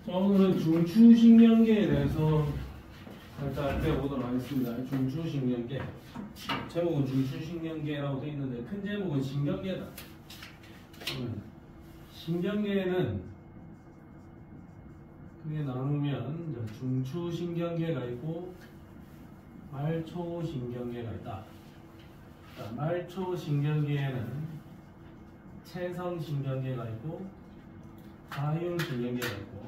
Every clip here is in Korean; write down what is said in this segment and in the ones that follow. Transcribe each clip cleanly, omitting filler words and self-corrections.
자, 오늘은 중추신경계에 대해서 살짝 알펴보도록 하겠습니다. 중추신경계. 제목은 중추신경계라고 되어 있는데 큰 제목은 신경계다. 신경계는 크게 나누면 중추신경계가 있고 말초신경계가 있다. 자, 말초신경계에는 체성신경계가 있고 자율신경계가 있고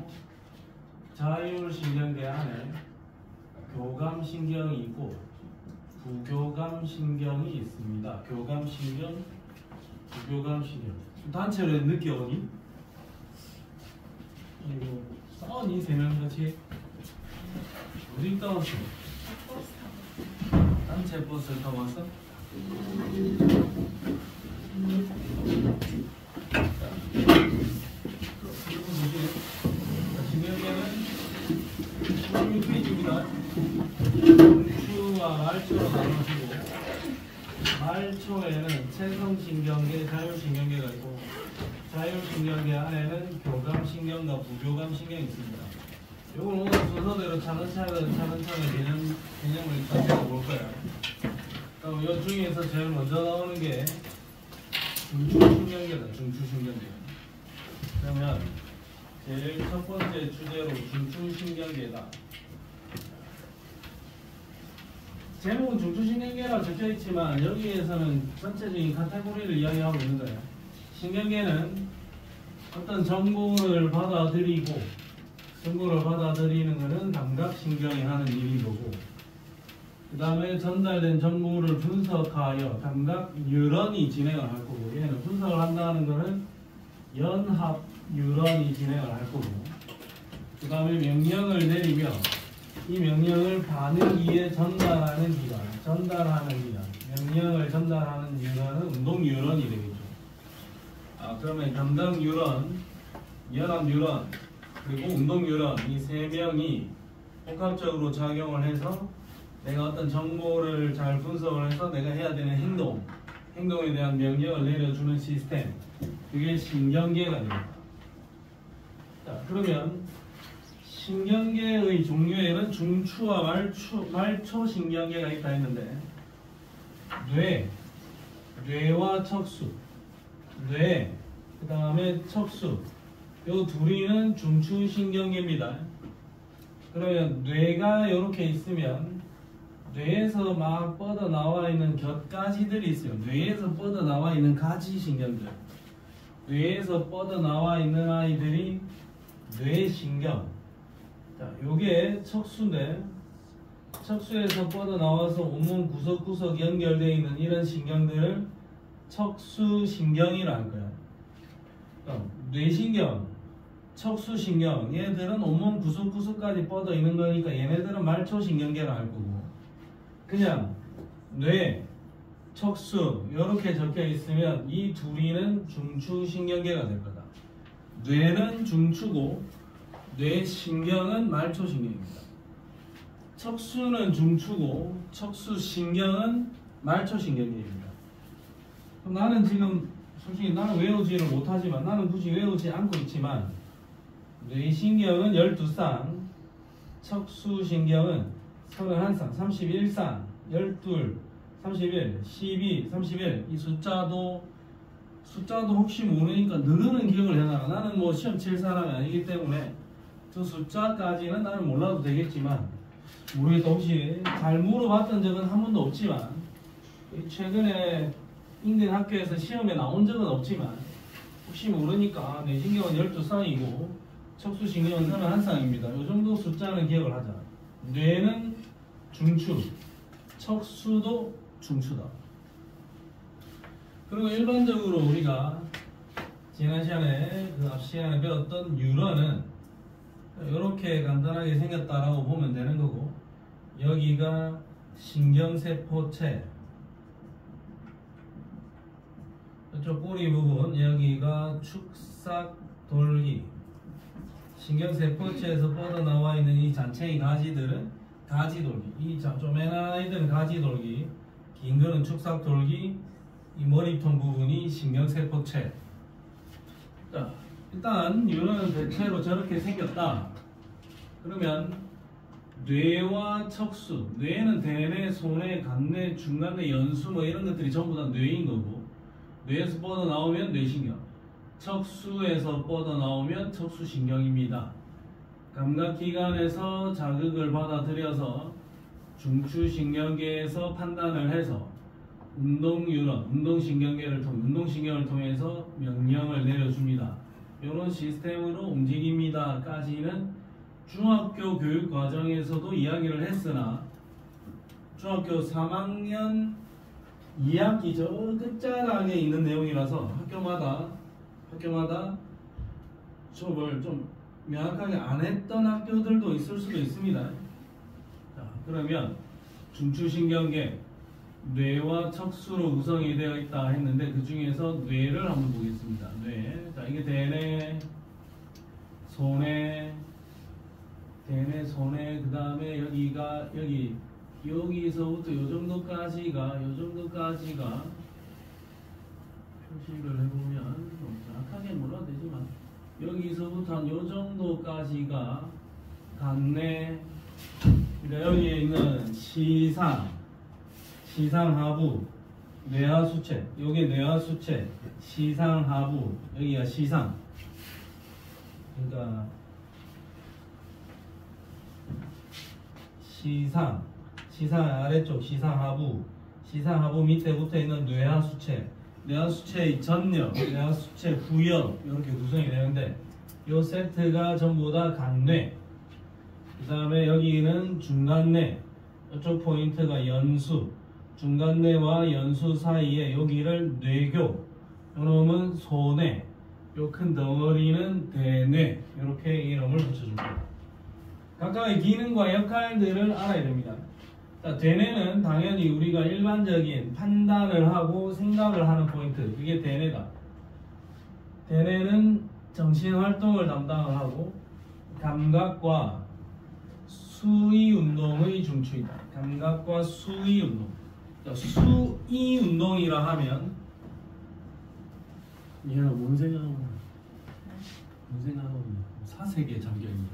자율신경계 안에 교감신경이 있고 부교감신경이 있습니다. 교감신경, 부교감신경. 단체로 느껴오니? 이거 싸우니? 세 명 같이? 어디 갔다 왔어? 단체 버스를 타고 왔어? 신경계는 16페이지입니다. 중추와 말초로 나눠지고 말초에는 체성신경계, 자율신경계가 있고 자율신경계 안에는 교감신경과 부교감신경이 있습니다. 이걸 오늘 순서대로 차근차근 개념을 살펴볼 거예요. 그럼 이 중에서 제일 먼저 나오는 게 중추신경계다. 중추신경계. 그러면 제일 첫 번째 주제로 중추신경계다. 제목은 중추신경계라고 적혀 있지만 여기에서는 전체적인 카테고리를 이야기하고 있는 거예요. 신경계는 어떤 정보를 받아들이는 것은 감각신경이 하는 일인 거고, 그 다음에 전달된 정보를 분석하여 감각뉴런이 진행을 할 거고, 얘는 분석을 한다는 것은 연합뉴런이 진행을 할 거고, 그 다음에 명령을 내리며 이 명령을 반응기에 전달하는 기관, 명령을 전달하는 뉴런은 운동뉴런이 되겠죠. 그러면 감각뉴런, 연합뉴런, 그리고 운동뉴런 이 세 명이 복합적으로 작용을 해서 내가 어떤 정보를 잘 분석을 해서 내가 해야 되는 행동에 대한 명령을 내려주는 시스템, 그게 신경계가 됩니다. 자, 그러면 신경계의 종류에는 중추와 말초신경계가 있다 했는데 뇌와 척수, 그 다음에 척수, 이 둘이는 중추신경계입니다. 그러면 뇌가 이렇게 있으면 뇌에서 막 뻗어나와 있는 곁가지들이 있어요. 뇌에서 뻗어나와 있는 가지신경들, 뇌에서 뻗어나와 있는 아이들이 뇌신경. 자, 요게 척수인데 척수에서 뻗어나와서 온몸 구석구석 연결되어 있는 이런 신경들을 척수신경이라 할 거야. 뇌신경, 척수신경, 얘들은 온몸 구석구석까지 뻗어 있는 거니까 얘네들은 말초신경계라 할 거고, 그냥 뇌, 척수 이렇게 적혀 있으면 이 둘이는 중추신경계가 될 거다. 뇌는 중추고 뇌신경은 말초신경입니다. 척수는 중추고 척수신경은 말초신경계입니다. 그럼 나는 지금 솔직히 나는 외우지를 못하지만, 나는 굳이 외우지 않고 있지만 뇌신경은 12쌍, 척수신경은 31쌍, 31쌍, 12, 31, 12, 31. 이 숫자도 혹시 모르니까 너는 기억을 해놔라. 나는 뭐 시험 칠 사람이 아니기 때문에 그 숫자까지는 나는 몰라도 되겠지만, 모르겠다. 혹시 잘 물어봤던 적은 한 번도 없지만, 최근에 인근 학교에서 시험에 나온 적은 없지만 혹시 모르니까 뇌신경은 12쌍이고 척수신경은 31쌍입니다. 이 정도 숫자는 기억을 하자. 뇌는 중추, 척수도 중추다. 그리고 일반적으로 우리가 지난 시간에 앞 시간에 배웠던 뉴런은 이렇게 간단하게 생겼다라고 보면 되는 거고, 여기가 신경세포체, 이쪽 꼬리 부분 여기가 축삭돌기, 신경세포체에서 뻗어나와 있는 이 잔챙이 가지들은 가지돌기, 이 쪼매난 아이들은 가지돌기, 긴 거는 축삭돌기, 이 머리통 부분이 신경세포체. 자, 일단 유는 대체로 저렇게 생겼다. 그러면 뇌와 척수, 뇌는 대뇌, 소뇌, 간뇌, 중간뇌, 연수 뭐 이런 것들이 전부 다 뇌인 거고, 뇌에서 뻗어나오면 뇌신경, 척수에서 뻗어나오면 척수신경입니다. 감각기관에서 자극을 받아들여서 중추신경계에서 판단을 해서 운동유런, 운동신경을 통해서 명령을 내려줍니다. 이런 시스템으로 움직입니다까지는 중학교 교육 과정에서도 이야기를 했으나 중학교 3학년 2학기 저 끝자락에 있는 내용이라서 학교마다 수업을 좀 명확하게 안 했던 학교들도 있을 수도 있습니다. 자, 그러면 중추신경계 뇌와 척수로 구성이 되어 있다 했는데 그 중에서 뇌를 한번 보겠습니다. 뇌. 자, 이게 대뇌, 소뇌, 그 다음에 여기서부터 요 정도까지가 표시를 해보면 좀 정확하게 몰라도 되지만 여기서부터 한 요 정도까지가 간뇌, 여기에 있는 시상하부, 뇌하수체, 여기 뇌하수체, 시상하부, 여기가 시상. 그러니까 시상 아래쪽 시상하부 밑에 붙어 있는 뇌하수체의 전엽, 뇌하수체 후엽 이렇게 구성이 되는데 이 세트가 전부 다 간뇌. 그 다음에 여기는 중간뇌, 이쪽 포인트가 연수. 중간뇌와 연수 사이에 여기를 뇌교, 요놈은 소뇌, 요 큰 덩어리는 대뇌. 이렇게 이름을 붙여줍니다. 각각의 기능과 역할들을 알아야 됩니다. 자, 대뇌는 당연히 우리가 일반적인 판단을 하고 생각을 하는 포인트, 그게 대뇌다. 대뇌는 정신활동을 담당을 하고 감각과 수의운동의 중추이다. 감각과 수의운동. 수의운동이라 하면 얘가 뭔 생각하고 사색에 잠겨있는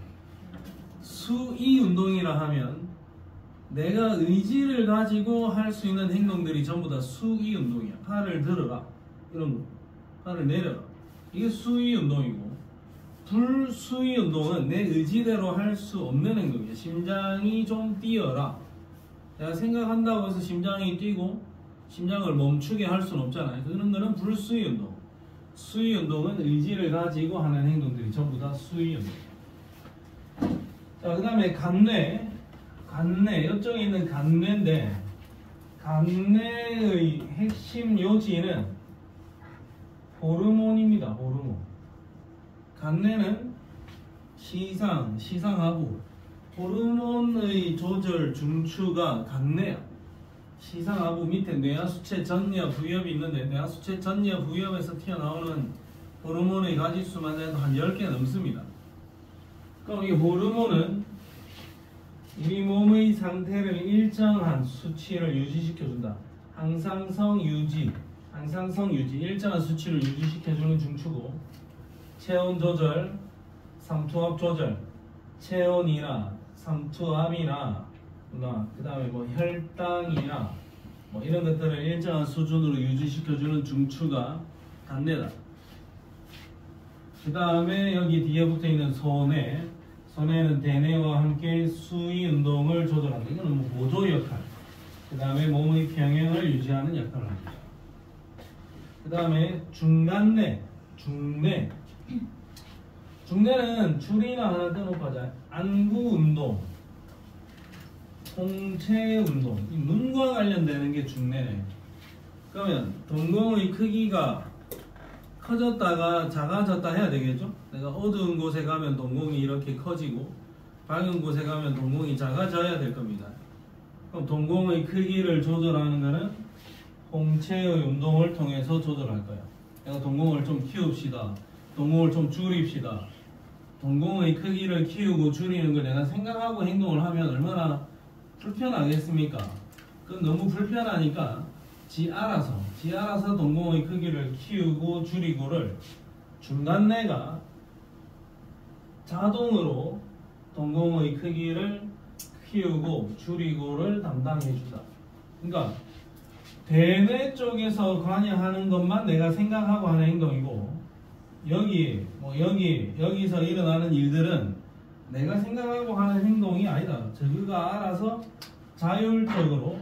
수의운동이라 하면 내가 의지를 가지고 할 수 있는 행동들이 전부 다 수의운동이야. 팔을 들어라, 이런 거, 팔을 내려라, 이게 수의운동이고, 불수의운동은 내 의지대로 할 수 없는 행동이야. 심장이 좀 뛰어라, 내가 생각한다고 해서 심장이 뛰고 심장을 멈추게 할 수는 없잖아요. 그런 거는 불수의운동. 수의운동은 의지를 가지고 하는 행동들이 전부 다 수의운동. 자, 그 다음에 간뇌, 이쪽에 있는 간뇌인데, 간뇌의 핵심 요지는 호르몬입니다. 호르몬. 간뇌는 시상하부, 호르몬의 조절 중추가 간뇌야. 시상하부 밑에 뇌하수체 전엽, 후엽이 있는데 뇌하수체 전엽, 후엽에서 튀어나오는 호르몬의 가지수만 해도 한 10개 넘습니다. 그럼 이 호르몬은 우리 몸의 상태를 일정한 수치를 유지시켜준다. 항상성 유지, 일정한 수치를 유지시켜주는 중추고, 체온 조절, 삼투압 조절, 체온이나 삼투압이나 그 다음에 뭐 혈당이나 뭐 이런 것들을 일정한 수준으로 유지시켜주는 중추가 간뇌다. 그 다음에 여기 뒤에 붙어 있는 소뇌는 대뇌와 함께 수의 운동을 조절한다. 이거는 뭐 보조 역할. 그 다음에 몸의 평형을 유지하는 역할을 합니다. 그 다음에 중간뇌, 중뇌는 줄이나 하나 떼놓고 하자. 안구 운동, 홍채 운동, 이 눈과 관련되는 게 중뇌네. 그러면 동공의 크기가 커졌다가 작아졌다 해야 되겠죠? 내가 어두운 곳에 가면 동공이 이렇게 커지고 밝은 곳에 가면 동공이 작아져야 될 겁니다. 그럼 동공의 크기를 조절하는 것은 홍채의 운동을 통해서 조절할 거야. 내가 동공을 좀 키웁시다, 동공을 좀 줄입시다. 동공의 크기를 키우고 줄이는 걸 내가 생각하고 행동을 하면 얼마나 불편하겠습니까? 그건 너무 불편하니까 지 알아서 동공의 크기를 키우고 줄이고를 중간뇌가 자동으로 동공의 크기를 키우고 줄이고를 담당해주다. 그러니까 대뇌 쪽에서 관여하는 것만 내가 생각하고 하는 행동이고, 여기서 일어나는 일들은 내가 생각하고 하는 행동이 아니다. 저기가 알아서 자율적으로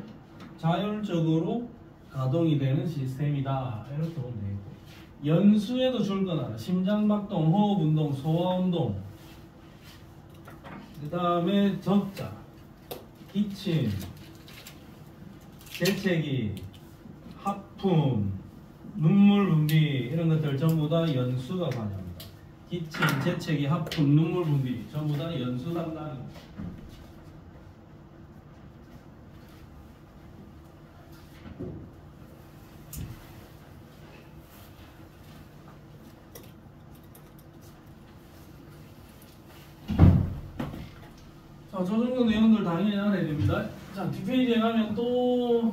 가동이 되는 시스템이다. 이렇게 보면 되겠고, 연수에도 줄 거나 심장박동, 호흡운동, 소화운동, 그 다음에 적자, 기침, 재채기, 하품, 눈물 분비 이런 것들 전부 다 연수가 관여합니다. 기침, 재채기, 하품, 눈물 분비 전부 다 연수 담당입니다. 자, 저 정도 내용들 당연히 알아야 됩니다. 자, 뒷페이지에 가면 또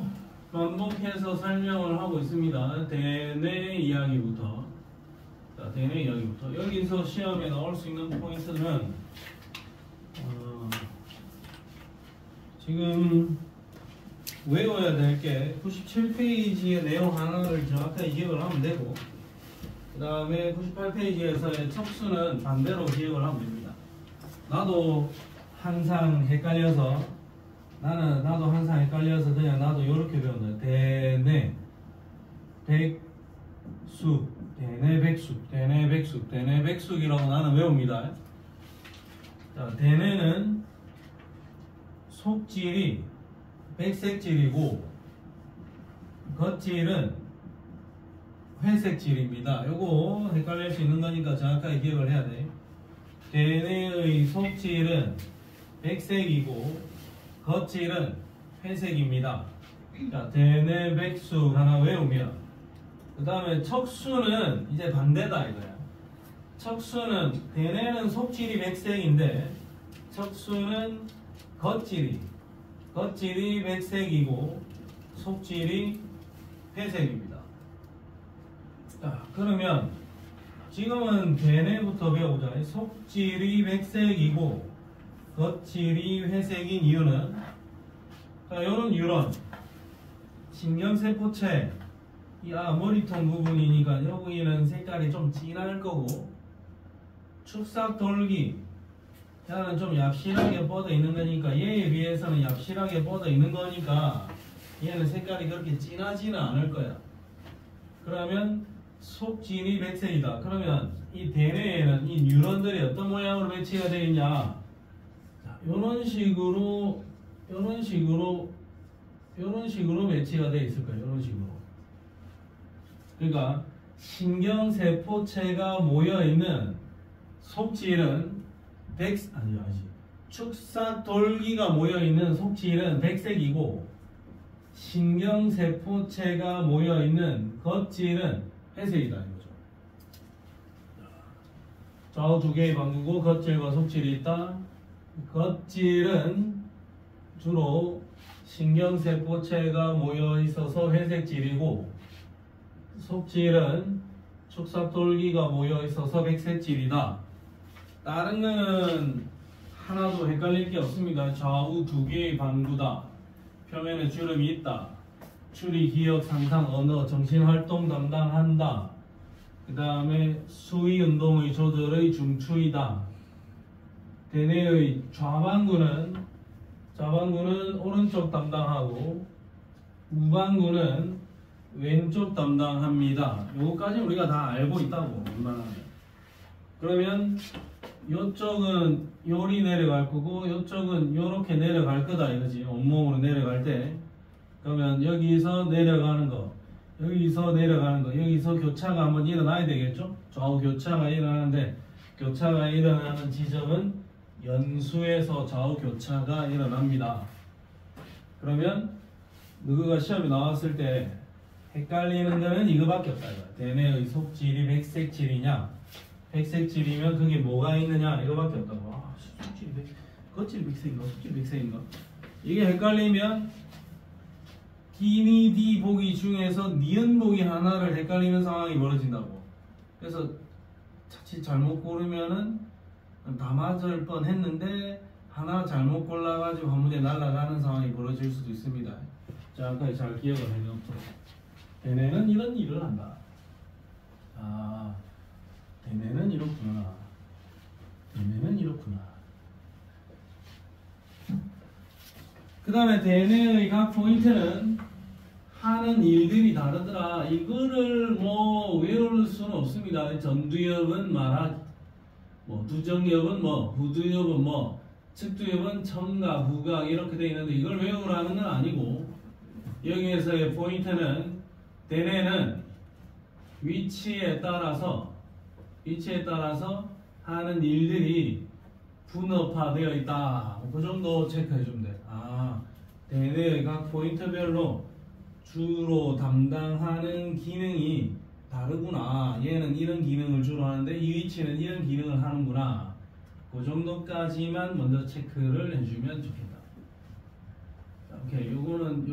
반복해서 설명을 하고 있습니다. 대뇌 이야기부터. 자, 대뇌 이야기부터. 여기서 시험에 나올 수 있는 포인트는 지금 외워야 될 게 97페이지의 내용 하나를 정확하게 기억을 하면 되고, 그 다음에 98페이지에서의 척수는 반대로 기억을 하면 됩니다. 나도 항상 헷갈려서 그냥 나도 이렇게 배운다. 대뇌, 백숙, 대뇌, 백숙, 대뇌, 백숙, 대뇌, 백숙이라고 나는 외웁니다. 자, 대뇌는 속질이 백색질이고 겉질은 회색질입니다. 요거 헷갈릴 수 있는 거니까 정확하게 기억을 해야 돼. 대뇌의 속질은 백색이고 겉질은 회색입니다. 자, 대뇌 백숙 하나 외우면, 그 다음에 척수는 이제 반대다 이거야. 척수는, 대뇌는 속질이 백색인데 척수는 겉질이 백색이고 속질이 회색입니다. 자, 그러면 지금은 대뇌부터 배워보자. 속질이 백색이고 겉질이 회색인 이유는, 자, 요런 뉴런 신경세포체 이 머리통 부분이니까 여기는 색깔이 좀 진할 거고, 축삭돌기 얘는 좀 얍실하게 뻗어 있는 거니까, 얘에 비해서는 얍실하게 뻗어 있는 거니까 얘는 색깔이 그렇게 진하지는 않을 거야. 그러면 속질이 백색이다. 그러면 이 대뇌에는 이 뉴런들이 어떤 모양으로 배치가 되어 있냐? 이런 식으로 배치가 되어 있을 거예요. 이런 식으로. 그러니까 신경세포체가 모여 있는 속질은 축삭돌기가 모여 있는 속질은 백색이고, 신경세포체가 모여 있는 겉질은 회색이다 이거죠. 좌우 두 개의 방구고 겉질과 속질이 있다. 겉질은 주로 신경세포체가 모여 있어서 회색질이고, 속질은 축삭돌기가 모여 있어서 백색질이다. 다른 거는 하나도 헷갈릴 게 없습니다. 좌우 두 개의 방구다. 표면에 주름이 있다. 추리, 기억, 상상, 언어, 정신활동 담당한다. 그 다음에 수위 운동의 조절의 중추이다. 대뇌의 좌방구는 오른쪽 담당하고 우방구는 왼쪽 담당합니다. 요거까지 우리가 다 알고 있다고. 웬만하면. 그러면 요쪽은 요리 내려갈 거고 요쪽은 요렇게 내려갈 거다 이거지. 온몸으로 내려갈 때. 그러면 여기서 내려가는 거, 여기서 내려가는 거, 여기서 교차가 한번 일어나야 되겠죠? 좌우 교차가 일어나는데, 교차가 일어나는 지점은 연수에서 좌우 교차가 일어납니다. 그러면 너가 시험에 나왔을 때 헷갈리는 거는 이거밖에 없다 이거야. 대뇌의 속질이 백색질이냐, 백색질이면 그게 뭐가 있느냐, 이거밖에 없다고. 속질이 겉질이 백색인가, 속질이 백색인가, 이게 헷갈리면 디니 보기 중에서 니은 보기 하나를 헷갈리는 상황이 벌어진다고. 그래서 자칫 잘못 고르면은 다 맞을 뻔 했는데 하나 잘못 골라가지고 한 문제 날아가는 상황이 벌어질 수도 있습니다. 자, 잘 기억을 해놓도록. 대뇌는 이런 일을 한다. 아, 대뇌는 이렇구나. 대뇌는 이렇구나. 그 다음에 대뇌의 각 포인트는 하는 일들이 다르더라. 이거를 뭐 외울 수는 없습니다. 전두엽은 말하기, 뭐 두정엽은 뭐, 후두엽은 뭐, 측두엽은 청각, 후각 이렇게 되어 있는데 이걸 외우라는 건 아니고, 여기에서의 포인트는 대뇌는 위치에 따라서 하는 일들이 분업화되어 있다. 그 정도 체크해 주면 돼. 아, 대뇌의 각 포인트별로 주로 담당하는 기능이 다르구나. 얘는 이런 기능을 주로 하는데 이 위치는 이런 기능을 하는구나. 그 정도까지만 먼저 체크를 해주면 좋겠다. 자, 오케이. 요거는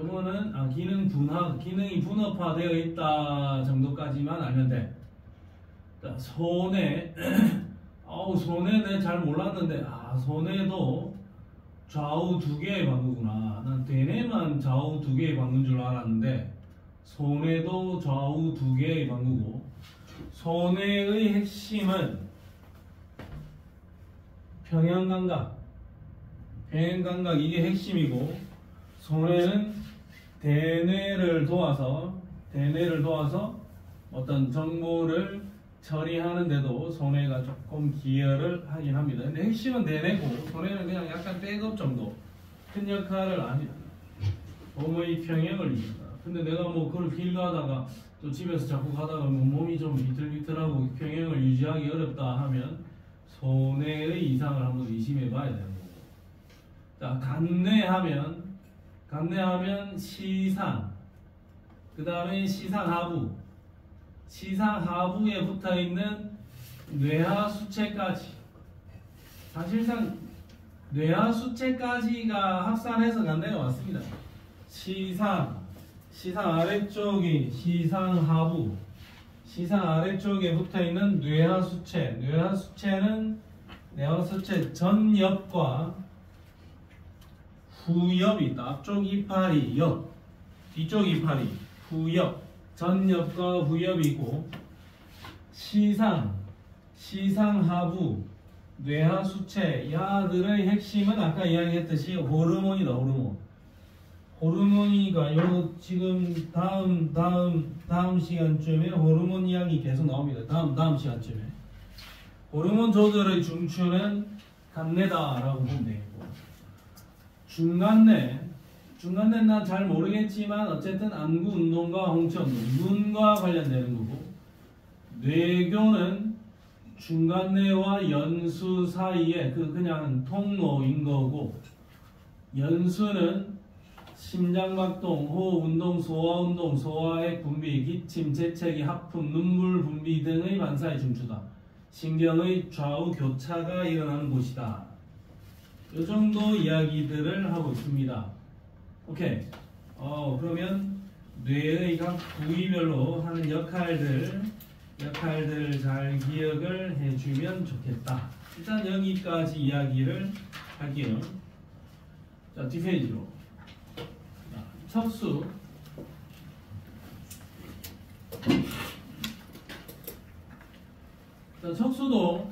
기능이 분업화되어 있다 정도까지만 알면 돼. 자, 손해. 손해 내가 잘 몰랐는데, 손해도 좌우 두 개의 방구구나. 난 대뇌만 좌우 두 개의 방구인 줄 알았는데, 손해도 좌우 두 개의 방구고, 손해의 핵심은 평형감각 이게 핵심이고, 손해는 대뇌를 도와서 어떤 정보를 처리하는데도 손해가 조금 기여를 하긴 합니다. 근데 핵심은 대뇌고 손해는 그냥 약간 백업 정도 큰 역할을 합니다. 몸의 평형을 이긴다. 근데 내가 뭐 그걸 길 가다가 또 집에서 자꾸 가다가 뭐 몸이 좀 비틀비틀하고 평형을 유지하기 어렵다 하면 손해의 이상을 한번 의심해 봐야 되는 거고. 자, 간뇌하면 시상, 그 다음에 시상하부, 시상하부에 붙어있는 뇌하수체까지. 사실상 뇌하수체까지가 합산해서 간뇌가 왔습니다. 시상 아래쪽이 시상하부, 시상 아래쪽에 붙어있는 뇌하수체는 뇌하수체 전엽과 후엽이 있다. 앞쪽 이파리 옆, 뒤쪽 이파리 후엽, 전엽과 후엽이 있고, 시상하부, 뇌하수체 야들의 핵심은 아까 이야기했듯이 호르몬이다. 호르몬이가 요 지금 다음 시간쯤에 호르몬 이야기 계속 나옵니다. 다음 시간쯤에 호르몬 조절의 중추는 간뇌다라고 보면 되겠고, 중간뇌는 난 잘 모르겠지만 어쨌든 안구 운동과 홍채 운동, 눈과 관련되는 거고, 뇌교는 중간뇌와 연수 사이에 그냥 통로인 거고, 연수는 심장박동, 호흡운동, 소화운동, 소화액 분비, 기침, 재채기, 하품, 눈물 분비 등의 반사의 중추다. 신경의 좌우 교차가 일어나는 곳이다. 이 정도 이야기들을 하고 있습니다. 오케이. 그러면 뇌의 각 부위별로 하는 역할들 잘 기억을 해주면 좋겠다. 일단 여기까지 이야기를 할게요. 자, 뒷페이지로. 척수. 자, 척수도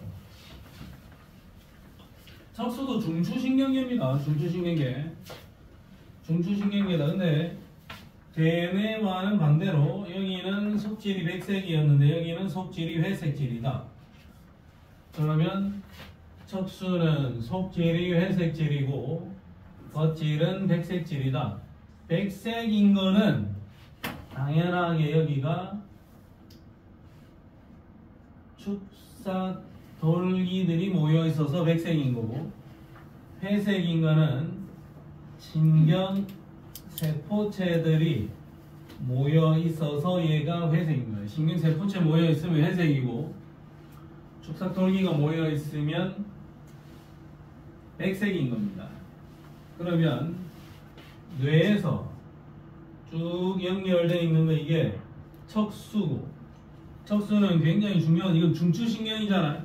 중추신경계입니다. 중추신경계다. 근데 대뇌와는 반대로 여기는 속질이 백색이었는데 여기는 속질이 회색질이다. 그러면 척수는 속질이 회색질이고 겉질은 백색질이다. 백색인 거는 당연하게 여기가 축삭 돌기들이 모여 있어서 백색인 거고, 회색인 거는 신경 세포체들이 모여 있어서 얘가 회색인 거예요. 신경 세포체 모여 있으면 회색이고, 축삭 돌기가 모여 있으면 백색인 겁니다. 그러면 뇌에서 쭉 연결되어 있는 거 이게 척수고, 척수는 굉장히 중요한, 이건 중추신경이잖아요.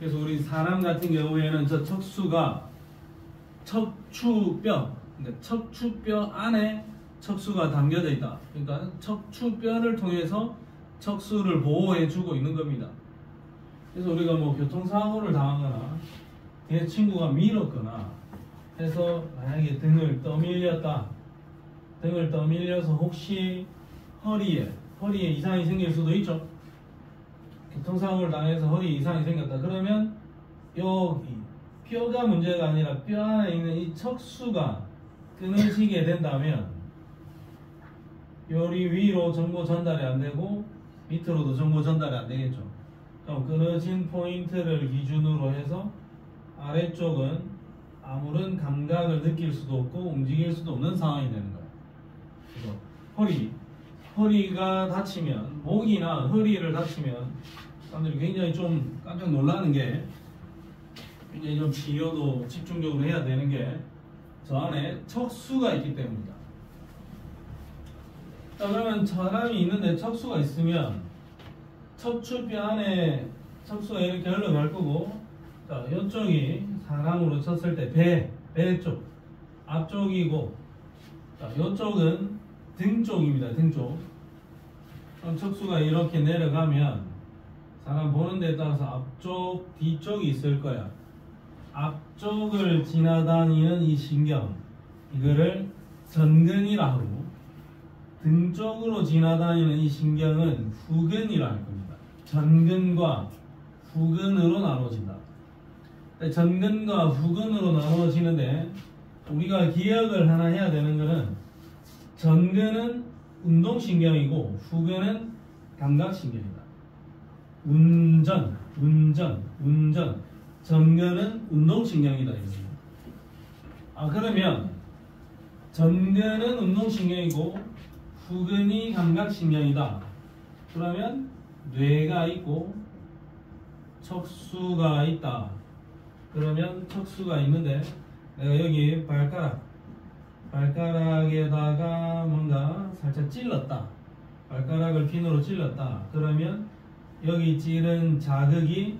그래서 우리 사람 같은 경우에는 저 척수가 척추뼈, 그러니까 척추뼈 안에 척수가 담겨져 있다. 그러니까 척추뼈를 통해서 척수를 보호해주고 있는 겁니다. 그래서 우리가 뭐 교통사고를 당하거나 뒤에 친구가 밀었거나 해서 만약에 등을 떠밀렸다. 등을 떠밀려서 혹시 허리에 이상이 생길 수도 있죠. 교통사고를 당해서 허리에 이상이 생겼다. 그러면 여기 뼈가 문제가 아니라 뼈 안에 있는 이 척수가 끊어지게 된다면 요리 위로 정보 전달이 안 되고 밑으로도 정보 전달이 안 되겠죠. 그럼 끊어진 포인트를 기준으로 해서 아래쪽은 아무런 감각을 느낄 수도 없고 움직일 수도 없는 상황이 되는 거예요. 그래서 허리가 다치면, 목이나 허리를 다치면 사람들이 굉장히 좀 깜짝 놀라는 게, 굉장히 좀 치료도 집중적으로 해야 되는 게 저 안에 척수가 있기 때문이다. 자, 그러면 사람이 있는데 척수가 있으면 척추뼈 안에 척수가 이렇게 흘러갈 거고, 자, 이쪽이 사람으로 쳤을 때 배 쪽 앞쪽이고, 자, 이쪽은 등 쪽입니다. 등 쪽. 그럼 척수가 이렇게 내려가면 사람 보는 데에 따라서 앞쪽, 뒤쪽이 있을 거야. 앞쪽을 지나다니는 이 신경, 이거를 전근이라 하고, 등 쪽으로 지나다니는 이 신경은 후근이라 할 겁니다. 전근과 후근으로 나눠진다. 전근과 후근으로 나눠지는데 우리가 기억을 하나 해야 되는 것은, 전근은 운동신경이고 후근은 감각신경이다. 운전. 전근은 운동신경이다. 그러면 전근은 운동신경이고 후근이 감각신경이다. 그러면 뇌가 있고 척수가 있다. 그러면 척수가 있는데 내가 여기 발가락에다가 뭔가 살짝 찔렀다. 발가락을 핀으로 찔렀다. 그러면 여기 찌른 자극이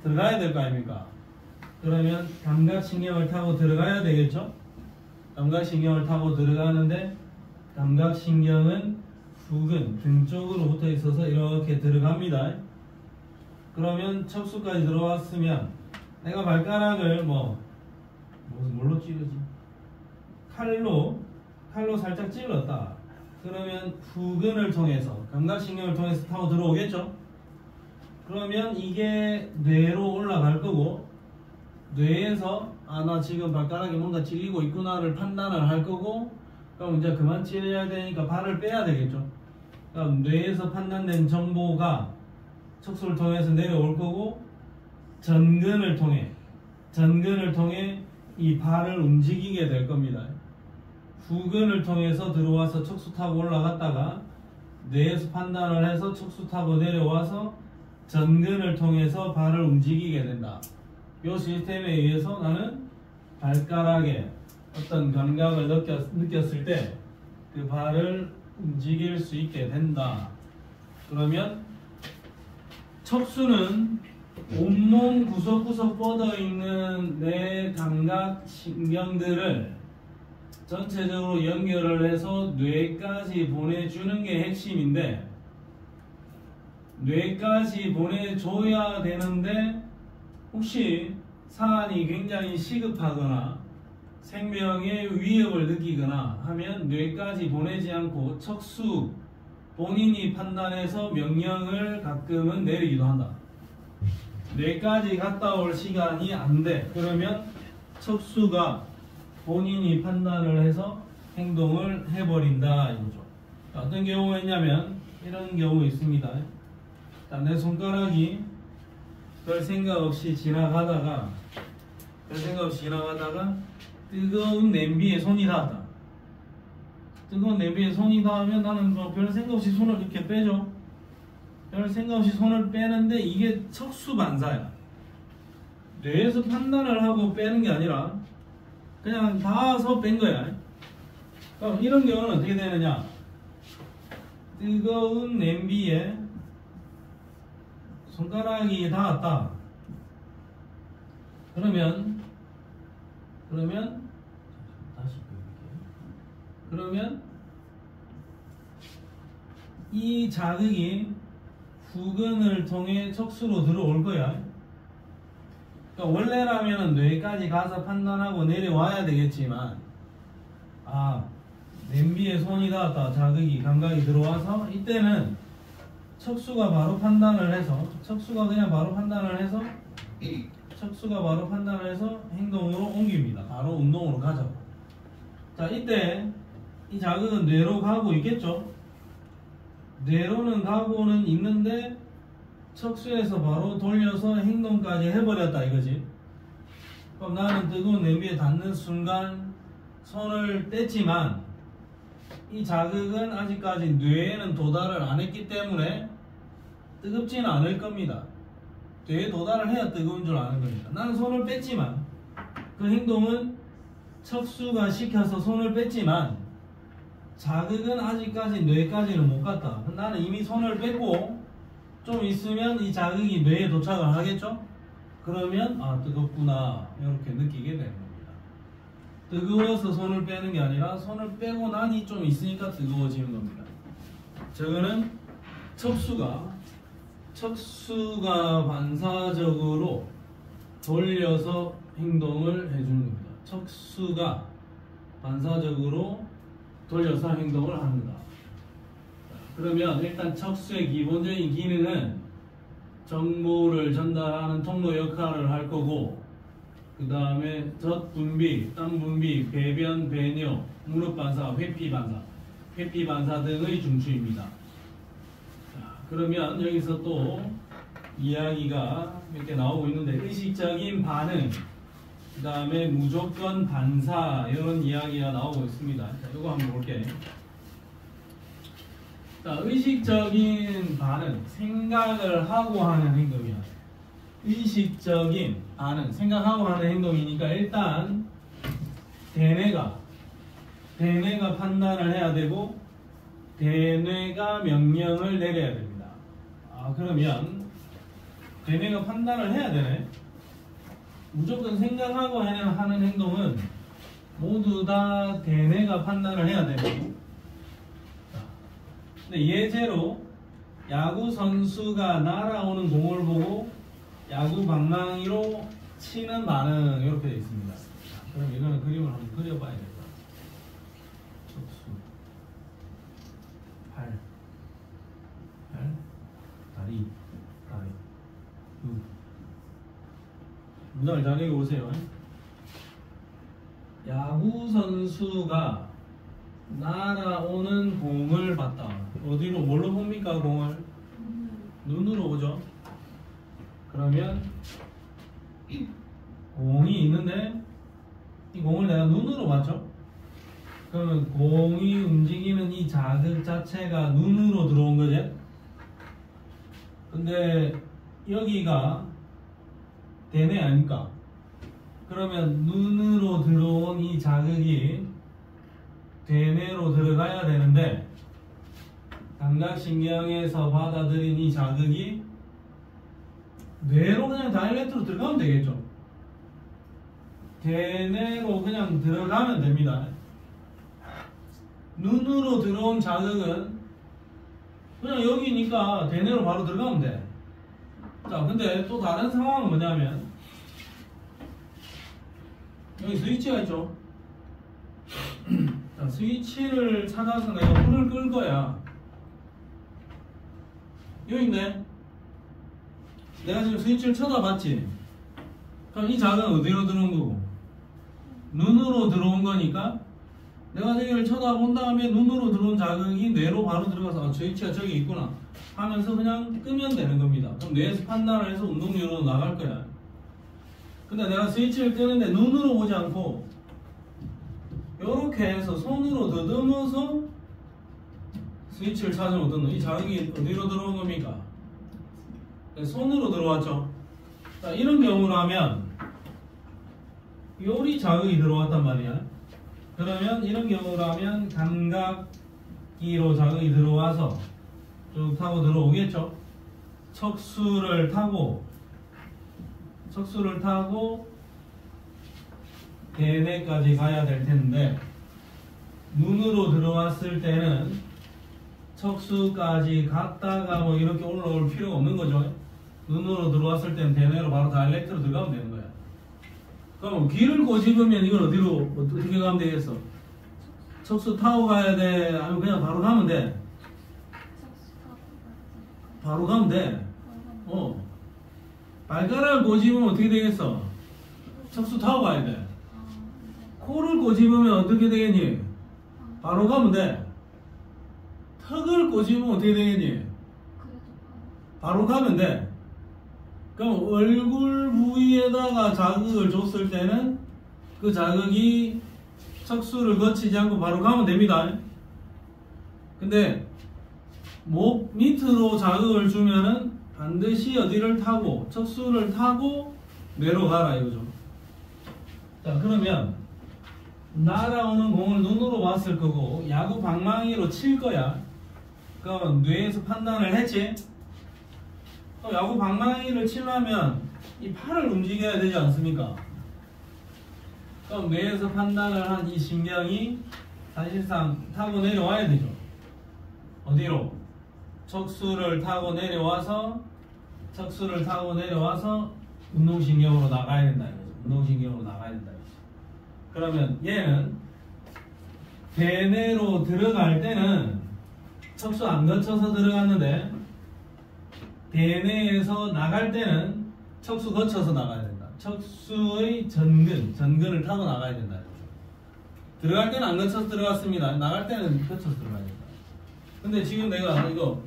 들어가야 될 거 아닙니까? 그러면 감각신경을 타고 들어가야 되겠죠? 감각신경을 타고 들어가는데 감각신경은 후근, 등 쪽으로 붙어 있어서 이렇게 들어갑니다. 그러면 척수까지 들어왔으면 내가 발가락을 뭘로 찌르지? 칼로 살짝 찔렀다. 그러면 후근을 통해서, 감각신경을 통해서 타고 들어오겠죠? 그러면 이게 뇌로 올라갈 거고, 뇌에서 나 지금 발가락에 뭔가 찔리고 있구나를 판단을 할 거고, 그럼 이제 그만 찔려야 되니까 발을 빼야 되겠죠. 그럼 뇌에서 판단된 정보가 척수를 통해서 내려올 거고, 전근을 통해 이 발을 움직이게 될 겁니다. 후근을 통해서 들어와서 척수 타고 올라갔다가 뇌에서 판단을 해서 척수 타고 내려와서 전근을 통해서 발을 움직이게 된다. 이 시스템에 의해서 나는 발가락에 어떤 감각을 느꼈을 때 그 발을 움직일 수 있게 된다. 그러면 척수는 온몸 구석구석 뻗어 있는 내 감각 신경들을 전체적으로 연결을 해서 뇌까지 보내주는 게 핵심인데, 뇌까지 보내줘야 되는데 혹시 사안이 굉장히 시급하거나 생명의 위협을 느끼거나 하면 뇌까지 보내지 않고 척수 본인이 판단해서 명령을 가끔은 내리기도 한다. 뇌까지 갔다 올 시간이 안 돼. 그러면 척수가 본인이 판단을 해서 행동을 해버린다 이거죠. 어떤 경우가 있냐면 이런 경우 있습니다. 내 손가락이 별 생각 없이 지나가다가 뜨거운 냄비에 손이 닿았다. 뜨거운 냄비에 손이 닿으면 나는 별 생각 없이 손을 이렇게 빼죠. 별 생각 없이 손을 빼는데 이게 척수 반사야. 뇌에서 판단을 하고 빼는 게 아니라 그냥 닿아서 뺀 거야. 그럼 이런 경우는 어떻게 되느냐? 뜨거운 냄비에 손가락이 닿았다. 그러면 다시 그러면 이 자극이 후근을 통해 척수로 들어올 거야. 그러니까 원래라면 뇌까지 가서 판단하고 내려와야 되겠지만, 냄비에 손이 닿았다. 자극이, 감각이 들어와서 이때는 척수가 바로 판단을 해서 행동으로 옮깁니다. 바로 운동으로 가자고. 자, 이때 이 자극은 뇌로 가고 있겠죠? 뇌로는 가고는 있는데 척수에서 바로 돌려서 행동까지 해버렸다 이거지. 그럼 나는 뜨거운 냄비에 닿는 순간 손을 뗐지만 이 자극은 아직까지 뇌에는 도달을 안 했기 때문에 뜨겁지는 않을 겁니다. 뇌에 도달을 해야 뜨거운 줄 아는 겁니다. 나는 손을 뺐지만 그 행동은 척수가 시켜서 손을 뺐지만 자극은 아직까지 뇌까지는 못 갔다. 나는 이미 손을 뺐고 좀 있으면 이 자극이 뇌에 도착을 하겠죠? 그러면 뜨겁구나 이렇게 느끼게 되는 겁니다. 뜨거워서 손을 빼는 게 아니라 손을 빼고 나니 좀 있으니까 뜨거워지는 겁니다. 저거는 척수가 반사적으로 돌려서 행동을 해주는 겁니다. 척수가 반사적으로 돌려서 행동을 합니다. 그러면 일단 척수의 기본적인 기능은 정보를 전달하는 통로 역할을 할 거고, 그 다음에 젖 분비, 땀 분비, 배변, 배뇨, 무릎 반사, 회피 반사 등의 중추입니다. 자, 그러면 여기서 또 이야기가 몇 개 나오고 있는데, 의식적인 반응, 그 다음에 무조건 반사, 이런 이야기가 나오고 있습니다. 자, 이거 한번 볼게요. 자, 의식적인 반응, 생각을 하고 하는 행동이야. 의식적인 반응, 생각하고 하는 행동이니까 일단 대뇌가 판단을 해야 되고 대뇌가 명령을 내려야 됩니다. 그러면 대뇌가 판단을 해야 되네. 무조건 생각하고 하는 행동은 모두 다 대뇌가 판단을 해야 되고, 근데 예제로 야구 선수가 날아오는 공을 보고 야구 방망이로 치는 반응 이렇게 되어 있습니다. 그럼 이거는 그림을 한번 그려봐야겠다. 척수, 팔, 다리, 문장을 잘 읽어보세요. 야구 선수가 날아오는 공을 봤다. 어디로, 뭘로 봅니까? 공을 눈으로 보죠. 그러면 공이 있는데 이 공을 내가 눈으로 봤죠. 그러면 공이 움직이는 이 자극 자체가 눈으로 들어온 거지. 근데 여기가 대뇌 아닙니까? 그러면 눈으로 들어온 이 자극이 대뇌로 들어가야 되는데 감각신경에서 받아들인 이 자극이 뇌로 그냥 다이렉트로 들어가면 되겠죠. 대뇌로 그냥 들어가면 됩니다. 눈으로 들어온 자극은 그냥 여기니까 대뇌로 바로 들어가면 돼. 자, 근데 또 다른 상황은 뭐냐면 여기 스위치가 있죠. 자, 스위치를 찾아서 내가 불을 끌 거야. 여기 있네. 내가 지금 스위치를 쳐다봤지. 그럼 이 자극은 어디로 들어온 거고? 눈으로 들어온 거니까 내가 저기를 쳐다본 다음에 눈으로 들어온 자극이 뇌로 바로 들어가서 스위치가 저기 있구나 하면서 그냥 끄면 되는 겁니다. 그럼 뇌에서 판단을 해서 운동류로 나갈 거야. 근데 내가 스위치를 끄는데 눈으로 보지 않고 이렇게 해서 손으로 더듬어서 스위치를 찾으면 어떤 이 자극이 어디로 들어온 겁니까? 손으로 들어왔죠. 자, 이런 경우라면 요리 자극이 들어왔단 말이야. 그러면 이런 경우라면 감각기로 자극이 들어와서 쭉 타고 들어오겠죠. 척수를 타고 대뇌까지 가야 될 텐데 눈으로 들어왔을 때는 척수까지 갔다가 뭐 이렇게 올라올 필요가 없는 거죠. 눈으로 들어왔을 때는 대뇌로 바로 다이렉트로 들어가면 되는 거야. 그럼 귀를 꼬집으면 이걸 어디로 어떻게 가면 되겠어? 척수 타고 가야 돼? 아니면 그냥 바로 가면 돼? 바로 가면 돼. 발가락을 꼬집으면 어떻게 되겠어? 척수 타고 가야 돼. 코를 꼬집으면 어떻게 되겠니? 바로 가면 돼. 턱을 꼬집으면 어떻게 되겠니? 바로 가면 돼. 그럼 얼굴 부위에다가 자극을 줬을 때는 그 자극이 척수를 거치지 않고 바로 가면 됩니다. 근데 목 밑으로 자극을 주면은 반드시 어디를 타고 척수를 타고 뇌로 가라 이거죠. 자, 그러면 날아오는 공을 눈으로 봤을 거고 야구 방망이로 칠 거야. 그럼 뇌에서 판단을 했지. 야구 방망이를 치려면 이 팔을 움직여야 되지 않습니까? 그럼 뇌에서 판단을 한 이 신경이 사실상 타고 내려와야 되죠. 어디로? 척수를 타고 내려와서 운동신경으로 나가야 된다 이거죠. 운동신경으로 나가야 된다 이거죠. 그러면 얘는 대뇌로 들어갈 때는 척수 안 거쳐서 들어갔는데 대뇌에서 나갈 때는 척수 거쳐서 나가야 된다. 척수의 전근을 타고 나가야 된다 이거죠. 들어갈 때는 안 거쳐서 들어갔습니다. 나갈 때는 거쳐서 들어가야 된다. 근데 지금 내가 이거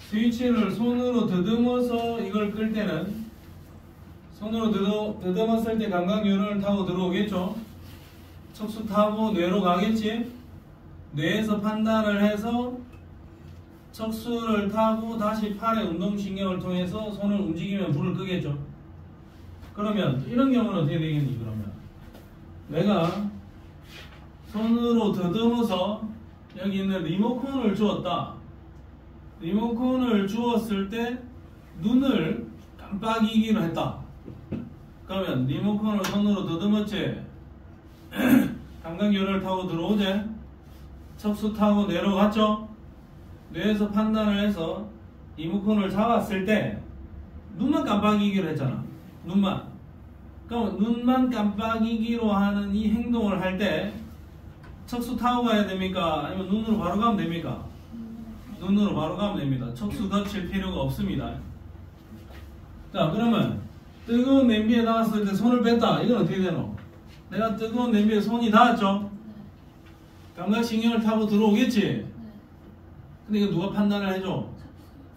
스위치를 손으로 더듬어서 이걸 끌 때는 손으로 더듬었을 때 감각유연을 타고 들어오겠죠. 척수 타고 뇌로 가겠지. 뇌에서 판단을 해서 척수를 타고 다시 팔의 운동신경을 통해서 손을 움직이면 불을 끄겠죠. 그러면 이런 경우는 어떻게 되겠니? 그러면 내가 손으로 더듬어서 여기 있는 리모컨을 주었다. 리모컨을 주었을 때 눈을 깜빡이기로 했다. 그러면 리모컨을 손으로 더듬었지. 감각유연을 타고 들어오지. 척수 타고 내려갔죠. 뇌에서 판단을 해서 리모컨을 잡았을 때 눈만 깜빡이기로 했잖아. 눈만. 그럼 눈만 깜빡이기로 하는 이 행동을 할 때 척수 타고 가야 됩니까? 아니면 눈으로 바로 가면 됩니까? 눈으로 바로 가면 됩니다. 척수 거칠 필요가 없습니다. 자, 그러면 뜨거운 냄비에 닿았을 때 손을 뺐다. 이건 어떻게 되노? 내가 뜨거운 냄비에 손이 닿았죠? 감각신경을 타고 들어오겠지? 근데 이거 누가 판단을 해줘?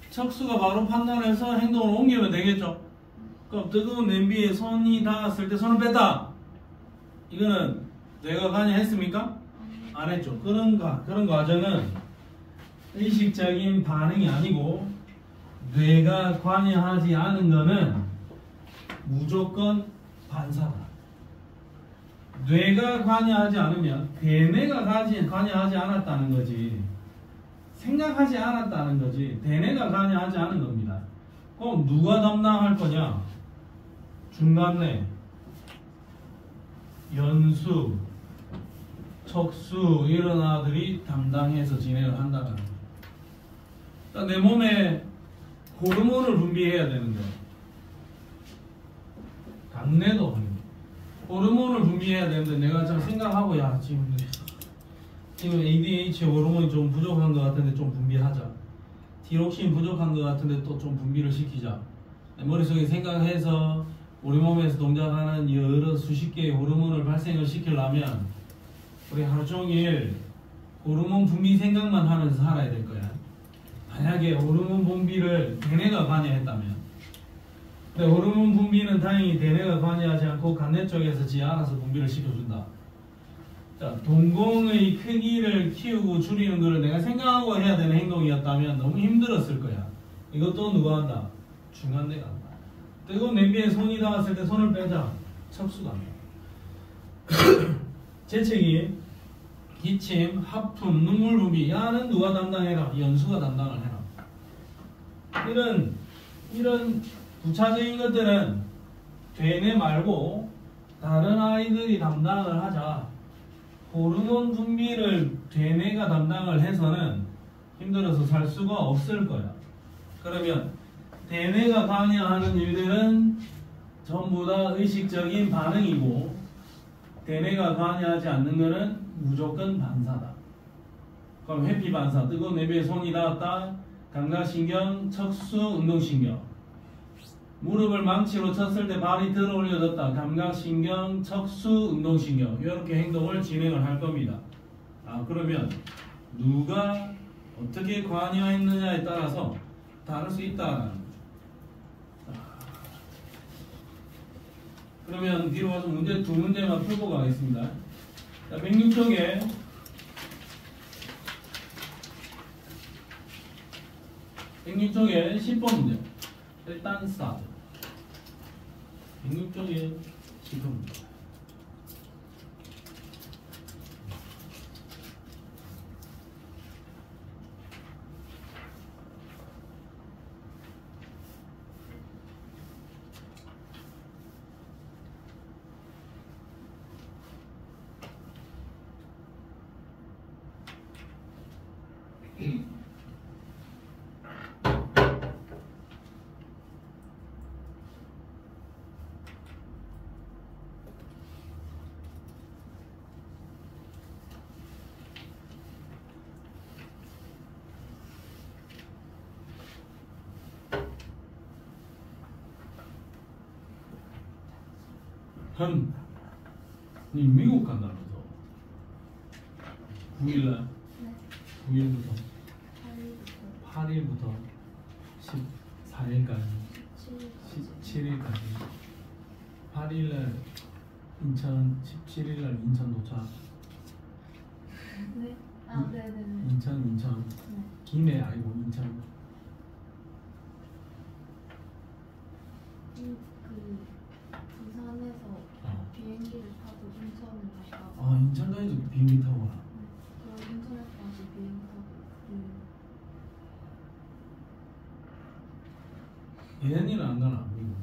척수가 바로 판단해서 행동을 옮기면 되겠죠? 그럼 뜨거운 냄비에 손이 닿았을 때 손을 뺐다. 이거는 뇌가 관여했습니까? 안 했죠. 그런 과정은 의식적인 반응이 아니고 뇌가 관여하지 않은 거는 무조건 반사다. 뇌가 관여하지 않으면 대뇌가 관여하지 않았다는 거지. 생각하지 않았다는 거지. 대뇌가 관여하지 않은 겁니다. 그럼 누가 담당할 거냐? 중간뇌, 연수, 척수 이런 아들이 담당해서 진행을 한다는 거예요. 그러니까 내 몸에 호르몬을 분비해야 되는데 당내도 호르몬을 분비해야 되는데 내가 참 생각하고 야 지금 ADH 호르몬이 좀 부족한 것 같은데 좀 분비하자. 티록신 부족한 것 같은데 또 좀 분비를 시키자. 머릿속에 생각해서 우리 몸에서 동작하는 여러 수십 개의 호르몬을 발생을 시키려면 우리 하루 종일 호르몬 분비 생각만 하면서 살아야 될 거야. 만약에 호르몬 분비를 대뇌가 관여했다면, 근데 호르몬 분비는 다행히 대뇌가 관여하지 않고 간내 쪽에서 지 알아서 분비를 시켜준다. 자, 동공의 크기를 키우고 줄이는 것을 내가 생각하고 해야 되는 행동이었다면 너무 힘들었을 거야. 이것도 누가 한다? 중간뇌가 한다. 뜨거운 냄비에 손이 닿았을 때 손을 빼자. 척수가 한다. 재채기, 기침, 하품, 눈물 분비, 야는 누가 담당해라? 연수가 담당을 해라. 이런 부차적인 것들은 대뇌 말고 다른 아이들이 담당을 하자. 호르몬 분비를 되뇌가 담당을 해서는 힘들어서 살 수가 없을 거야. 그러면 대뇌가 관여하는 일들은 전부 다 의식적인 반응이고, 대뇌가 관여하지 않는 것은 무조건 반사다. 그럼 회피 반사, 뜨거운 내부에 손이 닿았다. 감각신경, 척수, 운동신경. 무릎을 망치로 쳤을 때 발이 들어 올려졌다. 감각신경, 척수, 운동신경. 이렇게 행동을 진행을 할 겁니다. 그러면 누가 어떻게 관여했느냐에 따라서 다를 수 있다는 거죠. 그러면 뒤로 가서 문제 두 문제만 풀고 가겠습니다. 자, 106쪽에 10번 문제. 일단 스타트. 106쪽에 10번 문제. 니 미국 간다면서 9일날? 네. 9일부터 8일부터 8일부터 14일까지 17일까지 17일까지 8일날 인천, 17일날 인천 도착. 네? 네네네. 인천 네. 김해 아니고 인천. 부산에서 비행기를 타고 인천을 갔다가 인천까지도 비행기 타고 와. 그럼 인천에서 다시 비행기 타고 예은이는 안 가나? 미국.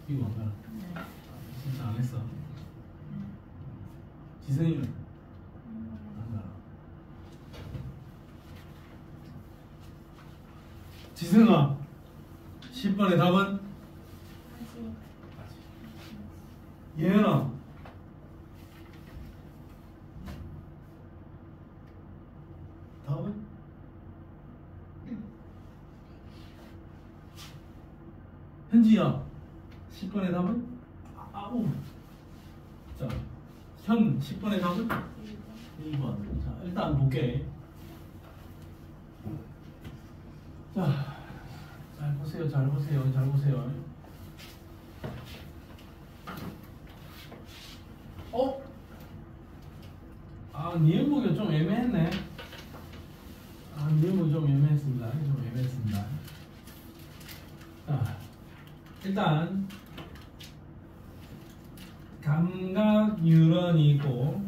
미국 안 가나? 네. 진짜 안 했어. 지선이는 안 가나? 지선아, 10번의 답은? 다시 예은아, 답은? 현지야, 10번의 답은? 아우. 자, 현 10번의 답은? 1번. 자, 일단 볼게. 자, 잘 보세요, 잘 보세요, 잘 보세요. 니은목이 좀 애매했네. 니은목이 좀 애매했습니다. 좀 애매했습니다. 자, 일단 감각 뉴런이 있고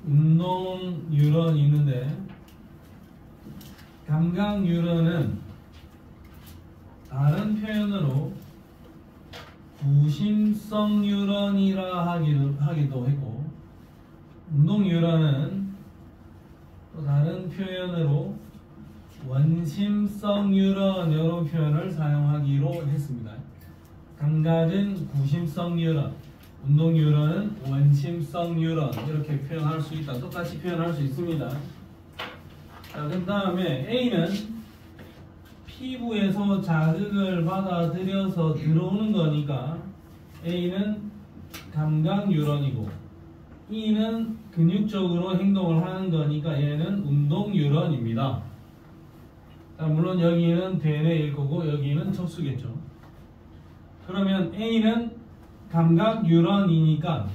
운동 뉴런이 있는데, 감각 뉴런은 다른 표현으로 구심성 뉴런이라 하기도 했고, 운동 뉴런은 또 다른 표현으로 원심성 뉴런, 이런 표현을 사용하기로 했습니다. 감각은 구심성 뉴런, 운동 뉴런은 원심성 뉴런, 이렇게 표현할 수 있다. 똑같이 표현할 수 있습니다. 자, 그 다음에 A는 피부에서 자극을 받아들여서 들어오는 거니까 A는 감각 뉴런이고, E는 근육적으로 행동을 하는 거니까 얘는 운동 뉴런입니다. 자, 물론 여기는 대뇌일 거고 여기는 척수겠죠. 그러면 A는 감각 뉴런이니까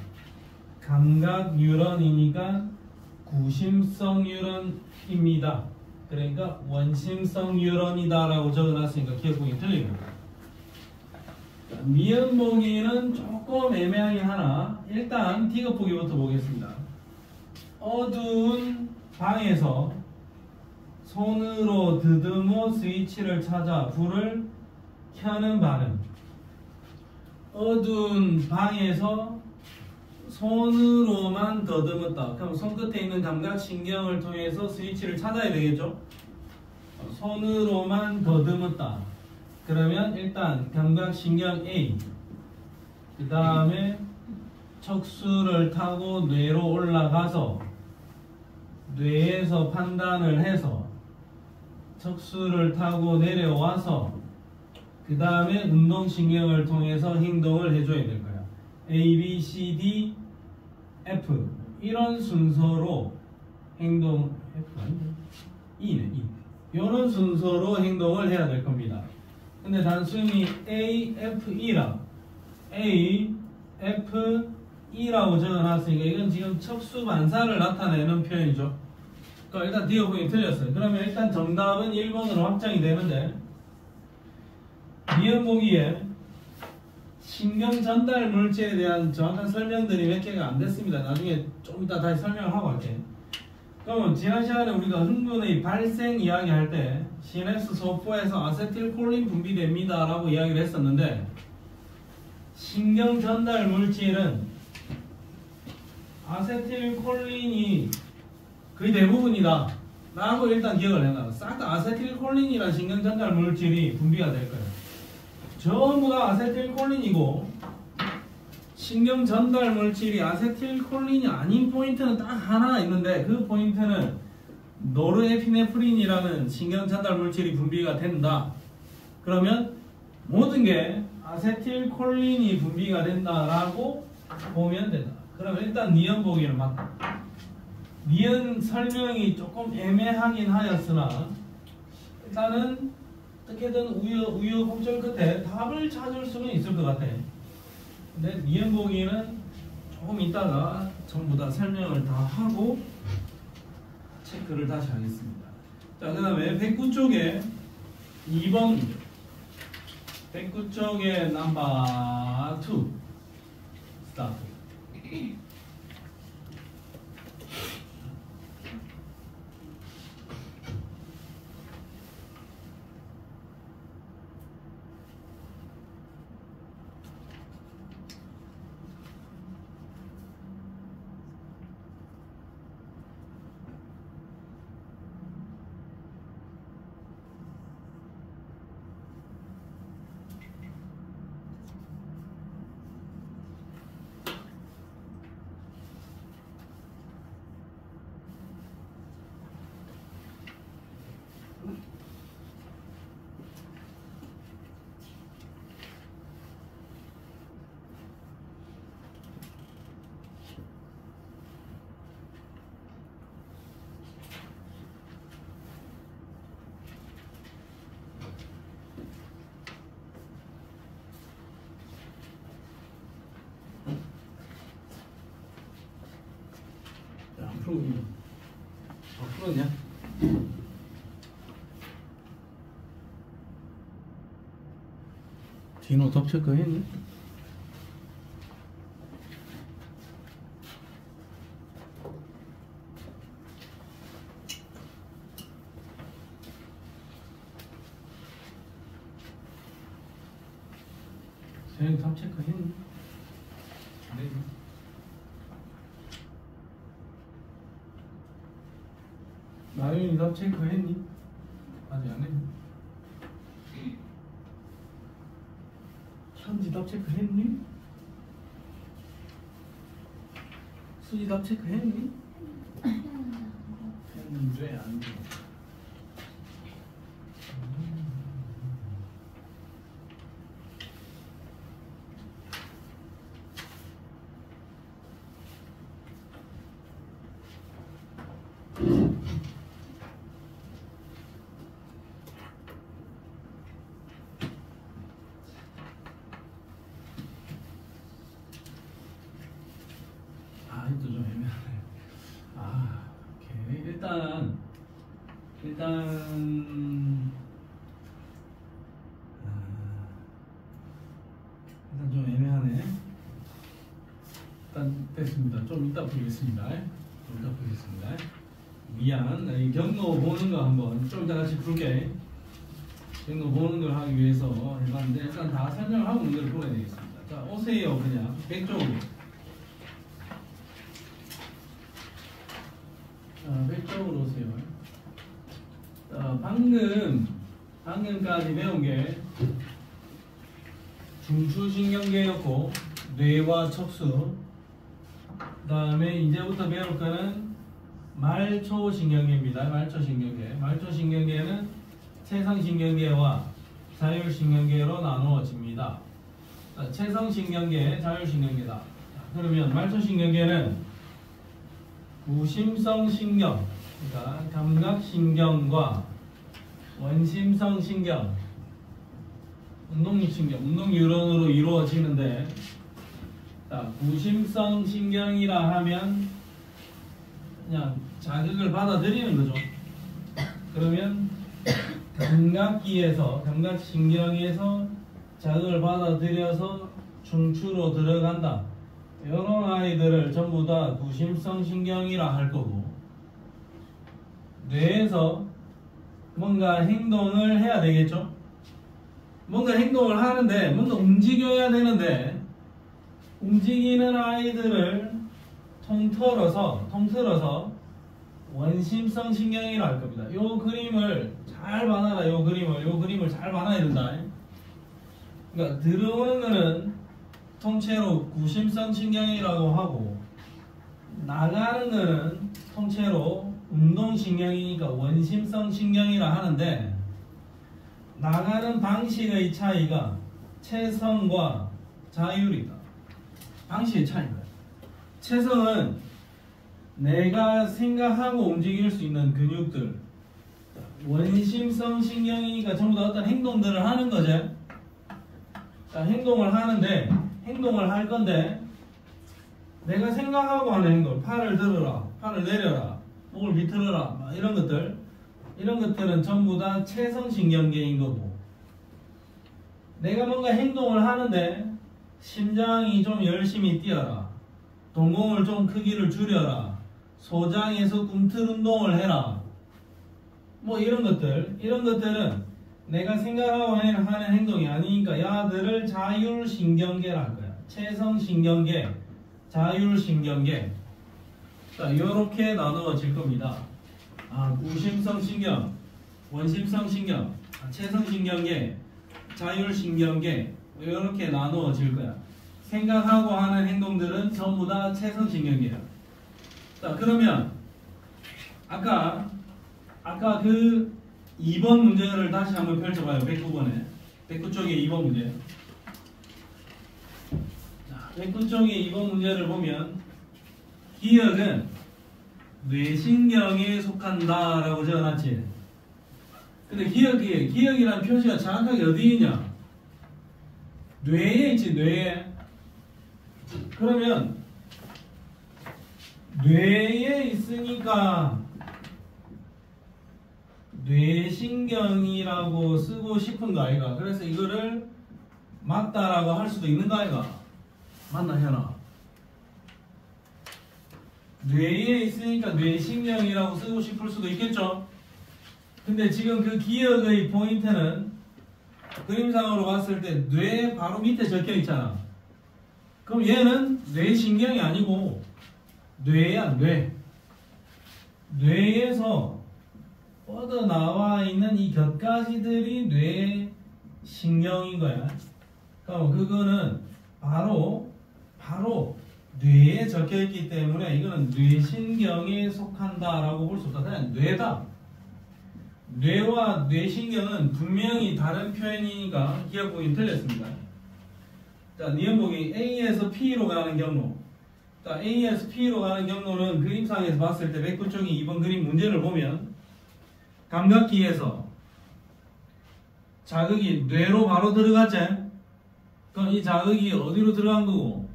구심성 뉴런입니다. 그러니까 원심성 뉴런이다라고 적어놨으니까 기억봉이 틀린 거예요. 미음 보기는 조금 애매하긴 하나, 일단 디귿 보기부터 보겠습니다. 어두운 방에서 손으로 드드모 스위치를 찾아 불을 켜는 반응. 어두운 방에서 손으로만 더듬었다. 그럼 손끝에 있는 감각신경을 통해서 스위치를 찾아야 되겠죠? 손으로만 더듬었다. 그러면 일단 감각신경 A, 그 다음에 척수를 타고 뇌로 올라가서 뇌에서 판단을 해서 척수를 타고 내려와서 그 다음에 운동신경을 통해서 행동을 해줘야 될 거야. A, B, C, D, F 이런 순서로 행동 F 아니야? E네 E 이런 순서로 행동을 해야 될 겁니다. 근데 단순히 A, F, E라 A, F, E라고 적어놨으니까 이건 지금 척수 반사를 나타내는 표현이죠. 그러니까 일단 디어 보기 틀렸어요. 그러면 일단 정답은 1번으로 확정이 되는데 니은 보기에 신경 전달 물질에 대한 정확한 설명들이 몇 개가 안 됐습니다. 나중에 좀 이따 다시 설명을 하고 할게요. 그러면 지난 시간에 우리가 흥분의 발생 이야기할 때 시냅스 소포에서 아세틸콜린 분비됩니다 라고 이야기를 했었는데 신경 전달 물질은 아세틸콜린이 거의 대부분이다 라고 일단 기억을 해놔. 싹 다 아세틸콜린이라는 신경 전달 물질이 분비가 될 거예요. 전부 다 아세틸콜린이고 신경 전달 물질이 아세틸콜린이 아닌 포인트는 딱 하나 있는데 그 포인트는 노르에피네프린이라는 신경 전달 물질이 분비가 된다. 그러면 모든 게 아세틸콜린이 분비가 된다라고 보면 된다. 그러면 일단 니은 보기를 맞다. 니은 설명이 조금 애매하긴 하였으나 일단은 어떻게든 우여곡절 끝에 답을 찾을 수는 있을 것 같아. 근데 니은 보기는 조금 이따가 전부 다 설명을 다 하고 체크를 다시 하겠습니다. 자, 그 다음에 109쪽에 2번 109쪽에 넘버 2 스타트. 풀었냐? 디노 덮체크 했니? 세영 덮체크 했니? 네. 나윤이 답 체크했니? 아직 안 했니? 현지 답 체크했니? 수지 답 체크했니? 했는데 안 돼. 좀 애매하네. 오케이. 일단 좀 애매하네. 일단 됐습니다. 좀 이따 보겠습니다. 미안. 이 경로 보는 거 한번 좀 이따 같이 풀게. 경로 보는 걸 하기 위해서 해봤는데 일단 다 설명하고 문제를 풀어야 되겠습니다. 자, 오세요. 그냥 백 쪽으로. 자, 백 쪽으로 오세요. 자, 방금까지 배운 게 중추신경계였고 뇌와 척수. 그 다음에 이제부터 배울 거는 말초신경계입니다. 말초신경계. 말초신경계는 체성신경계와 자율신경계로 나누어집니다. 체성신경계, 자율신경계다. 그러면 말초신경계는 구심성신경, 그러니까 감각신경과 원심성신경, 운동신경, 운동뉴런으로 이루어지는데, 구심성신경이라 하면 그냥 자극을 받아들이는 거죠. 그러면 감각신경에서 자극을 받아들여서 중추로 들어간다. 이런 아이들을 전부 다 구심성신경이라 할 거고, 뇌에서 뭔가 행동을 해야 되겠죠. 뭔가 행동을 하는데, 뭔가 움직여야 되는데, 움직이는 아이들을 통틀어서 원심성 신경이라 할 겁니다. 요 그림을 잘 봐놔라. 요 그림을 잘 봐놔야 된다. 그러니까 들어오는 거는 통째로 구심성 신경이라고 하고, 나가는 거는 통째로 운동신경이니까 원심성 신경이라 하는데, 나가는 방식의 차이가 체성과 자율이다. 방식의 차이입니다. 체성은 내가 생각하고 움직일 수 있는 근육들, 원심성 신경이니까 전부 다 어떤 행동들을 하는 거지. 자, 행동을 할 건데, 내가 생각하고 하는 행동, 팔을 들어라, 팔을 내려라, 목을 비틀어라, 막 이런 것들은 전부 다 체성신경계인 거고, 내가 뭔가 행동을 하는데 심장이 좀 열심히 뛰어라, 동공을 좀 크기를 줄여라, 소장에서 꿈틀 운동을 해라, 뭐 이런 것들은 내가 생각하고 하는 행동이 아니니까 야들을 자율신경계라 할 거야. 체성신경계, 자율신경계. 자, 요렇게 나누어질 겁니다. 구심성신경, 원심성신경, 체성신경계, 자율신경계, 요렇게 나누어질 거야. 생각하고 하는 행동들은 전부 다 체성신경계야. 자, 그러면 아까 그 2번 문제를 다시 한번 펼쳐봐요. 109번에 109쪽의 2번 문제. 자, 109쪽의 2번 문제를 보면 기억은 뇌신경에 속한다 라고 적어놨지. 근데 기억이라는 표시가 정확하게 어디 있냐? 뇌에 있지. 뇌에. 그러면 뇌에 있으니까 뇌신경이라고 쓰고 싶은 거 아이가? 그래서 이거를 맞다라고 할 수도 있는 거 아이가? 맞나 현아? 뇌에 있으니까 뇌신경이라고 쓰고 싶을 수도 있겠죠? 근데 지금 그 기억의 포인트는 그림상으로 봤을 때 뇌 바로 밑에 적혀 있잖아. 그럼 얘는 뇌신경이 아니고 뇌야, 뇌. 뇌에서 뻗어나와 있는 이 곁가지들이 뇌신경인 거야. 그럼 그거는 바로 뇌에 적혀 있기 때문에 이거는 뇌신경에 속한다라고 볼 수 없다. 그냥 뇌다. 뇌와 뇌신경은 분명히 다른 표현이니까 기억보기 틀렸습니다. 자, 니은보기 A에서 P로 가는 경로. 자, A에서 P로 가는 경로는 그림상에서 봤을 때 109쪽의 2번 그림 문제를 보면 감각기에서 자극이 뇌로 바로 들어갔지? 그럼 이 자극이 어디로 들어간 거고?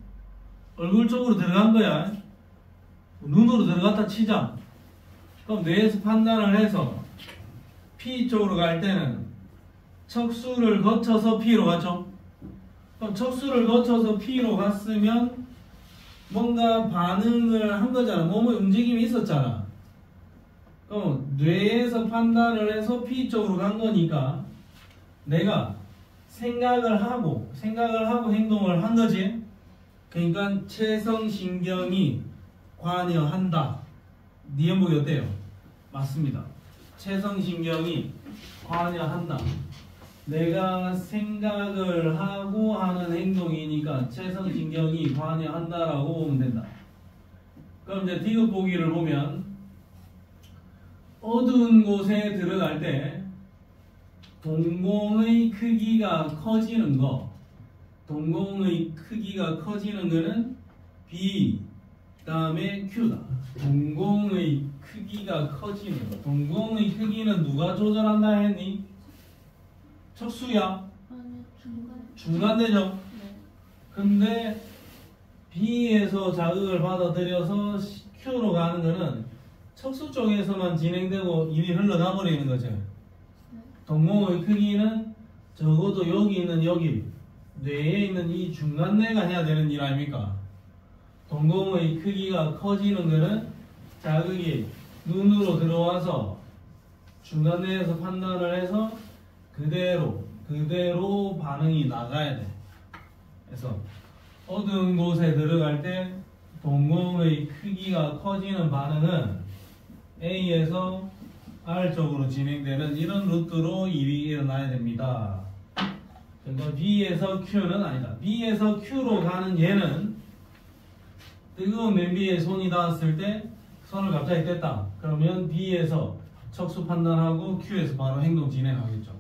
얼굴 쪽으로 들어간 거야. 눈으로 들어갔다 치자. 그럼 뇌에서 판단을 해서 P 쪽으로 갈 때는 척수를 거쳐서 P로 갔죠. 그럼 척수를 거쳐서 P로 갔으면 뭔가 반응을 한 거잖아. 몸의 움직임이 있었잖아. 그럼 뇌에서 판단을 해서 P 쪽으로 간 거니까 내가 생각을 하고 행동을 한 거지. 그러니까 체성신경이 관여한다. 네 연복이 어때요? 맞습니다. 체성신경이 관여한다. 내가 생각을 하고 하는 행동이니까 체성신경이 관여한다라고 보면 된다. 그럼 이제 디귿 보기를 보면 어두운 곳에 들어갈 때 동공의 크기가 커지는 거, 동공의 크기가 커지는 거는 B, 그 다음에 Q다. 동공의 크기가 커지는 거. 동공의 크기는 누가 조절한다 했니? 척수야? 아니 중간. 중간되죠? 네. 근데 B에서 자극을 받아들여서 Q로 가는 거는 척수 쪽에서만 진행되고 이미 흘러가 버리는 거죠. 네. 동공의 크기는 적어도 여기 있는 여기 뇌에 있는 이 중간뇌가 해야 되는 일 아닙니까? 동공의 크기가 커지는 거는 자극이 눈으로 들어와서 중간뇌에서 판단을 해서 그대로 반응이 나가야 돼. 그래서 어두운 곳에 들어갈 때 동공의 크기가 커지는 반응은 A에서 R 쪽으로 진행되는 이런 루트로 일이 일어나야 됩니다. 그러니까 B에서 Q는 아니다. B에서 Q로 가는 얘는 뜨거운 냄비에 손이 닿았을 때 손을 갑자기 뗐다. 그러면 B에서 척수 판단하고 Q에서 바로 행동 진행하겠죠.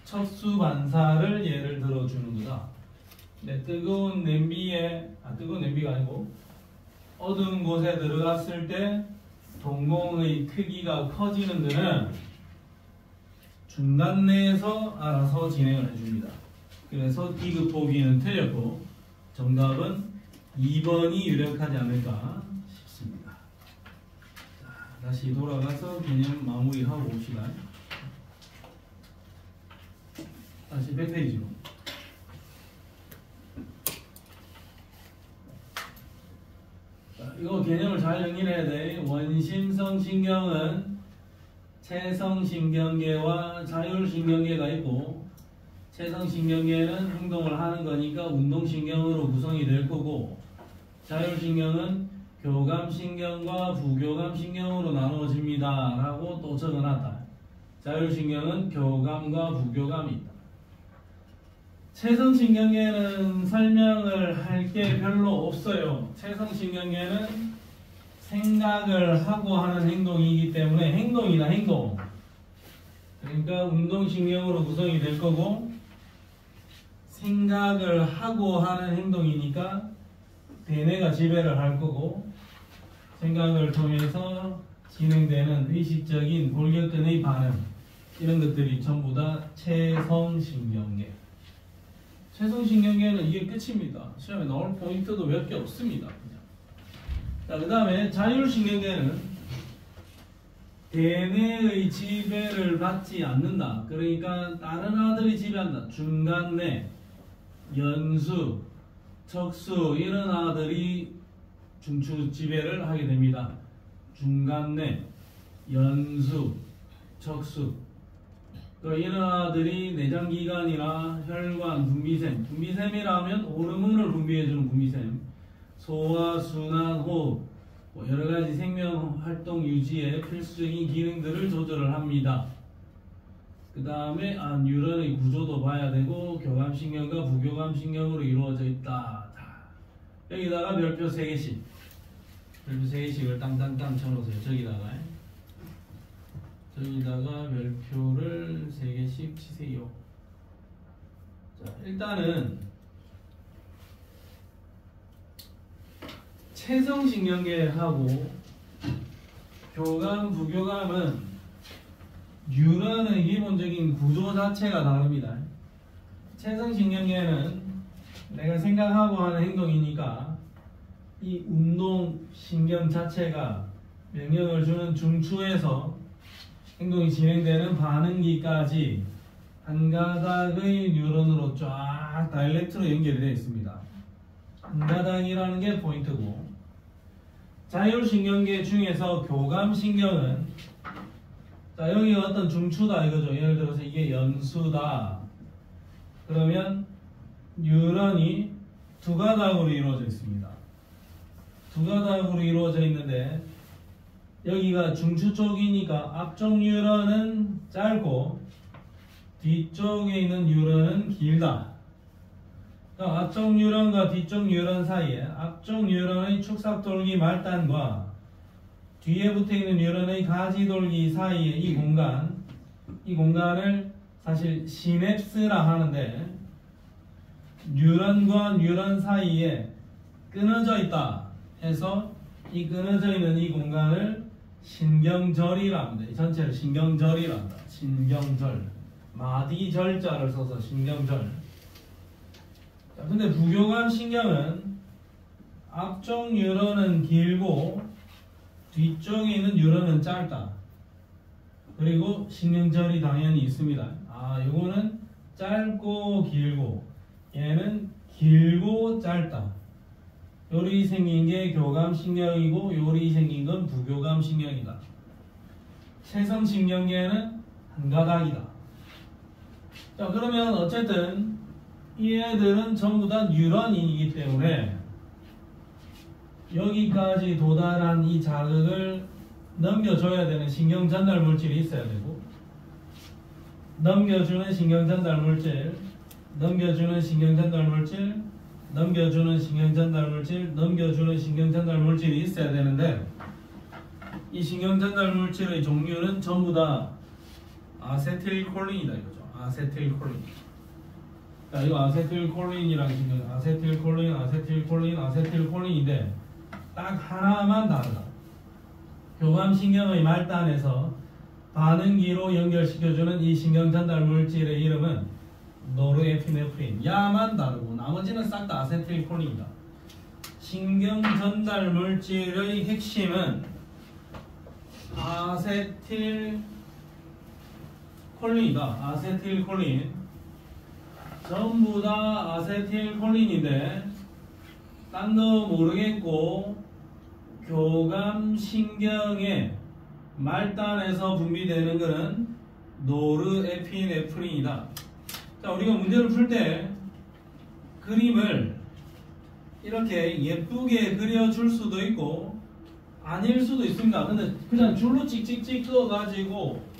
척수 반사를 예를 들어 주는 거다. 네, 뜨거운 냄비가 아니고 어두운 곳에 들어갔을 때 동공의 크기가 커지는 데는 중간내에서 알아서 진행을 해줍니다. 그래서 디귿 보기는 틀렸고 정답은 2번이 유력하지 않을까 싶습니다. 자, 다시 돌아가서 개념 마무리하고 옵시다. 다시 100페이지로. 이거 개념을 잘 정리해야 돼. 원심성 신경은 체성신경계와 자율신경계가 있고, 체성신경계는 행동을 하는 거니까 운동신경으로 구성이 될 거고, 자율신경은 교감신경과 부교감신경으로 나누어집니다 라고 또 적어놨다. 자율신경은 교감과 부교감이 있다. 체성신경계는 설명을 할 게 별로 없어요. 체성신경계는 생각을 하고 하는 행동이기 때문에 행동이다, 행동. 그러니까 운동신경으로 구성이 될 거고, 생각을 하고 하는 행동이니까 대뇌가 지배를 할 거고, 생각을 통해서 진행되는 의식적인 골격근의 반응, 이런 것들이 전부 다 체성신경계. 체성신경계는 이게 끝입니다. 시험에 나올 포인트도 몇 개 없습니다. 그냥. 자, 그 다음에 자율신경계는 대뇌의 지배를 받지 않는다. 그러니까 다른 아들이 지배한다. 중간뇌, 연수, 척수 이런 아들이 중추 지배를 하게 됩니다. 중간뇌, 연수, 척수. 이런 아들이 내장기관이나 혈관, 분비샘이라면 호르몬을 분비해주는 분비샘, 소화, 순환, 호흡, 여러가지 생명활동 유지에 필수적인 기능들을 조절을 합니다. 그 다음에 뉴런의 구조도 봐야 되고, 교감신경과 부교감신경으로 이루어져 있다. 여기다가 별표 3개씩, 별표 3개씩을 땅땅땅 쳐놓으세요. 저기다가 별표를 3개씩 치세요. 자, 일단은 체성신경계하고 교감, 부교감은 뉴런의 기본적인 구조 자체가 다릅니다. 체성신경계는 내가 생각하고 하는 행동이니까 이 운동신경 자체가 명령을 주는 중추에서 행동이 진행되는 반응기까지 한 가닥의 뉴런으로 쫙 다이렉트로 연결이 되어 있습니다. 한 가닥이라는 게 포인트고, 자율신경계 중에서 교감신경은, 자, 여기가 어떤 중추다 이거죠. 예를 들어서 이게 연수다, 그러면 뉴런이 두 가닥으로 이루어져 있습니다. 두 가닥으로 이루어져 있는데 여기가 중추 쪽이니까 앞쪽 뉴런은 짧고 뒤쪽에 있는 뉴런은 길다. 그러니까 앞쪽 뉴런과 뒤쪽 뉴런 사이에 앞쪽 뉴런의 축삭돌기 말단과 뒤에 붙어있는 뉴런의 가지돌기 사이의 이 공간을 사실 시냅스라 하는데 뉴런과 뉴런 사이에 끊어져 있다 해서 이 끊어져 있는 이 공간을 신경절이라 합니다. 이 전체를 신경절이라 한다. 신경절. 마디절자를 써서 신경절. 자, 근데 부교감 신경은 앞쪽 뉴런은 길고 뒤쪽에 있는 뉴런은 짧다. 그리고 신경절이 당연히 있습니다. 요거는 짧고 길고 얘는 길고 짧다. 요리 생긴 게 교감신경이고 요리 생긴 건 부교감신경이다. 체성신경계는 한 가닥이다. 자, 그러면 어쨌든 이 애들은 전부 다 뉴런이기 때문에 여기까지 도달한 이 자극을 넘겨줘야 되는 신경 전달 물질이 있어야 되고, 넘겨주는 신경 전달 물질, 넘겨주는 신경 전달 물질, 넘겨주는 신경 전달 물질, 넘겨주는 신경 전달 물질이 있어야 되는데, 이 신경 전달 물질의 종류는 전부 다 아세틸콜린이다 이거죠. 아세틸콜린. 자, 이거 아세틸콜린이라는 신경, 아세틸콜린인데 딱 하나만 다르다. 교감신경의 말단에서 반응기로 연결시켜주는 이 신경 전달 물질의 이름은 노르에피네프린. 야만 다르고 나머지는 싹 다 아세틸콜린이다. 신경 전달 물질의 핵심은 아세틸콜린이다. 아세틸콜린. 전부 다 아세틸콜린인데 딴 거 모르겠고 교감신경의 말단에서 분비되는 것은 노르에피네프린이다. 자, 우리가 문제를 풀 때 그림을 이렇게 예쁘게 그려줄 수도 있고 아닐 수도 있습니다. 근데 그냥 줄로 찍찍찍 그어가지고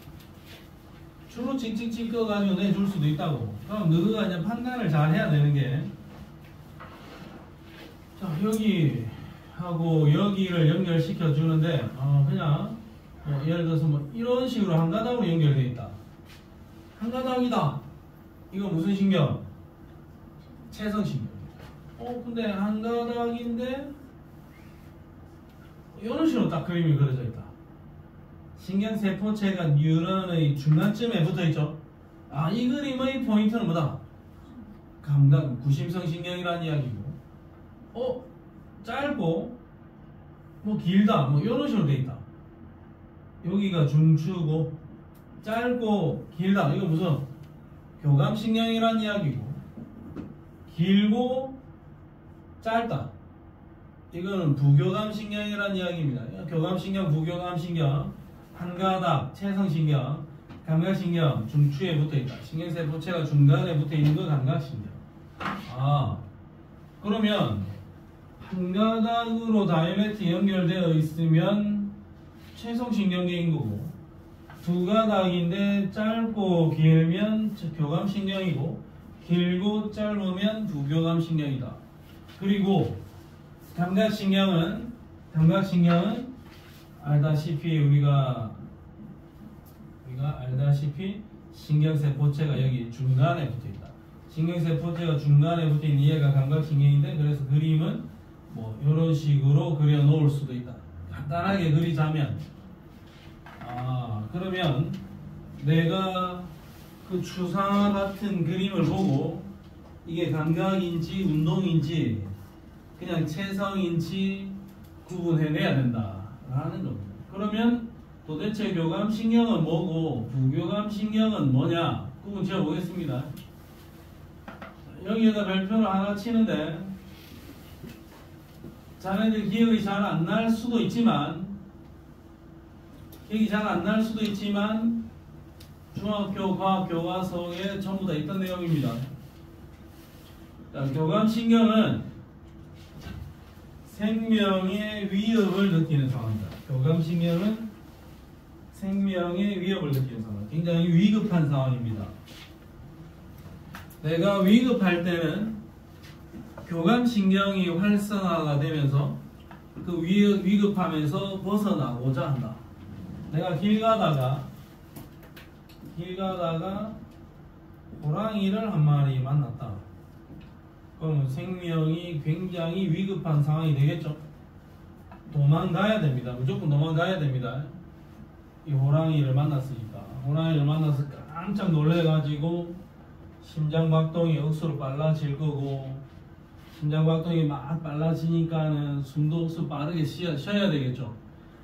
내줄 수도 있다고. 그럼 너가 이제 판단을 잘 해야 되는 게, 자, 여기하고 여기를 연결시켜 주는데 그냥 예를 들어서 뭐 이런 식으로 한 가닥으로 연결되어 있다. 한 가닥이다. 이거 무슨 신경? 체성신경. 근데 한 가닥인데 이런 식으로 딱 그림이 그려져 있다. 신경세포체가 뉴런의 중간쯤에 붙어있죠. 이 그림의 포인트는 뭐다? 감각, 구심성 신경이라는 이야기고, 짧고 뭐 길다 뭐 이런 식으로 돼 있다. 여기가 중추고 짧고 길다. 이거 무슨 교감신경이라는 이야기고, 길고 짧다. 이거는 부교감신경이라는 이야기입니다. 교감신경, 부교감신경, 한가닥, 체성신경, 감각신경, 중추에 붙어있다. 신경세포체가 중간에 붙어있는 거 감각신경. 그러면 한 가닥으로 다이렉트 연결되어 있으면 체성신경계인 거고, 두 가닥인데 짧고 길면 교감신경이고, 길고 짧으면 부교감신경이다. 그리고 감각신경은 알다시피 우리가 알다시피 신경세포체가 여기 중간에 붙어있다. 신경세포체가 중간에 붙어있는 얘가 감각신경인데, 그래서 그림은 뭐 이런 식으로 그려 놓을 수도 있다. 간단하게 그리자면, 그러면 내가 그 추상화 같은 그림을 보고 이게 감각인지 운동인지 그냥 체성인지 구분해내야 된다라는 겁니다. 그러면 도대체 교감신경은 뭐고 부교감신경은 뭐냐 구분 지어보겠습니다. 여기에다 별표를 하나 치는데 자네들 기억이 잘 안 날 수도 있지만 중학교 과학 교과서에 전부 다 있던 내용입니다. 자, 교감신경은 생명의 위협을 느끼는 상황이다. 교감신경은 생명의 위협을 느끼는 상황. 굉장히 위급한 상황입니다. 내가 위급할 때는 교감신경이 활성화가 되면서 그 위급함에서 벗어나고자 한다. 내가 길 가다가 호랑이를 한 마리 만났다. 그럼 생명이 굉장히 위급한 상황이 되겠죠. 도망가야 됩니다. 무조건 도망가야 됩니다. 이 호랑이를 만났으니까. 호랑이를 만나서 깜짝 놀래가지고 심장박동이 억수로 빨라질 거고, 심장박동이 막 빨라지니까는 숨도 억수로 빠르게 쉬어야 되겠죠.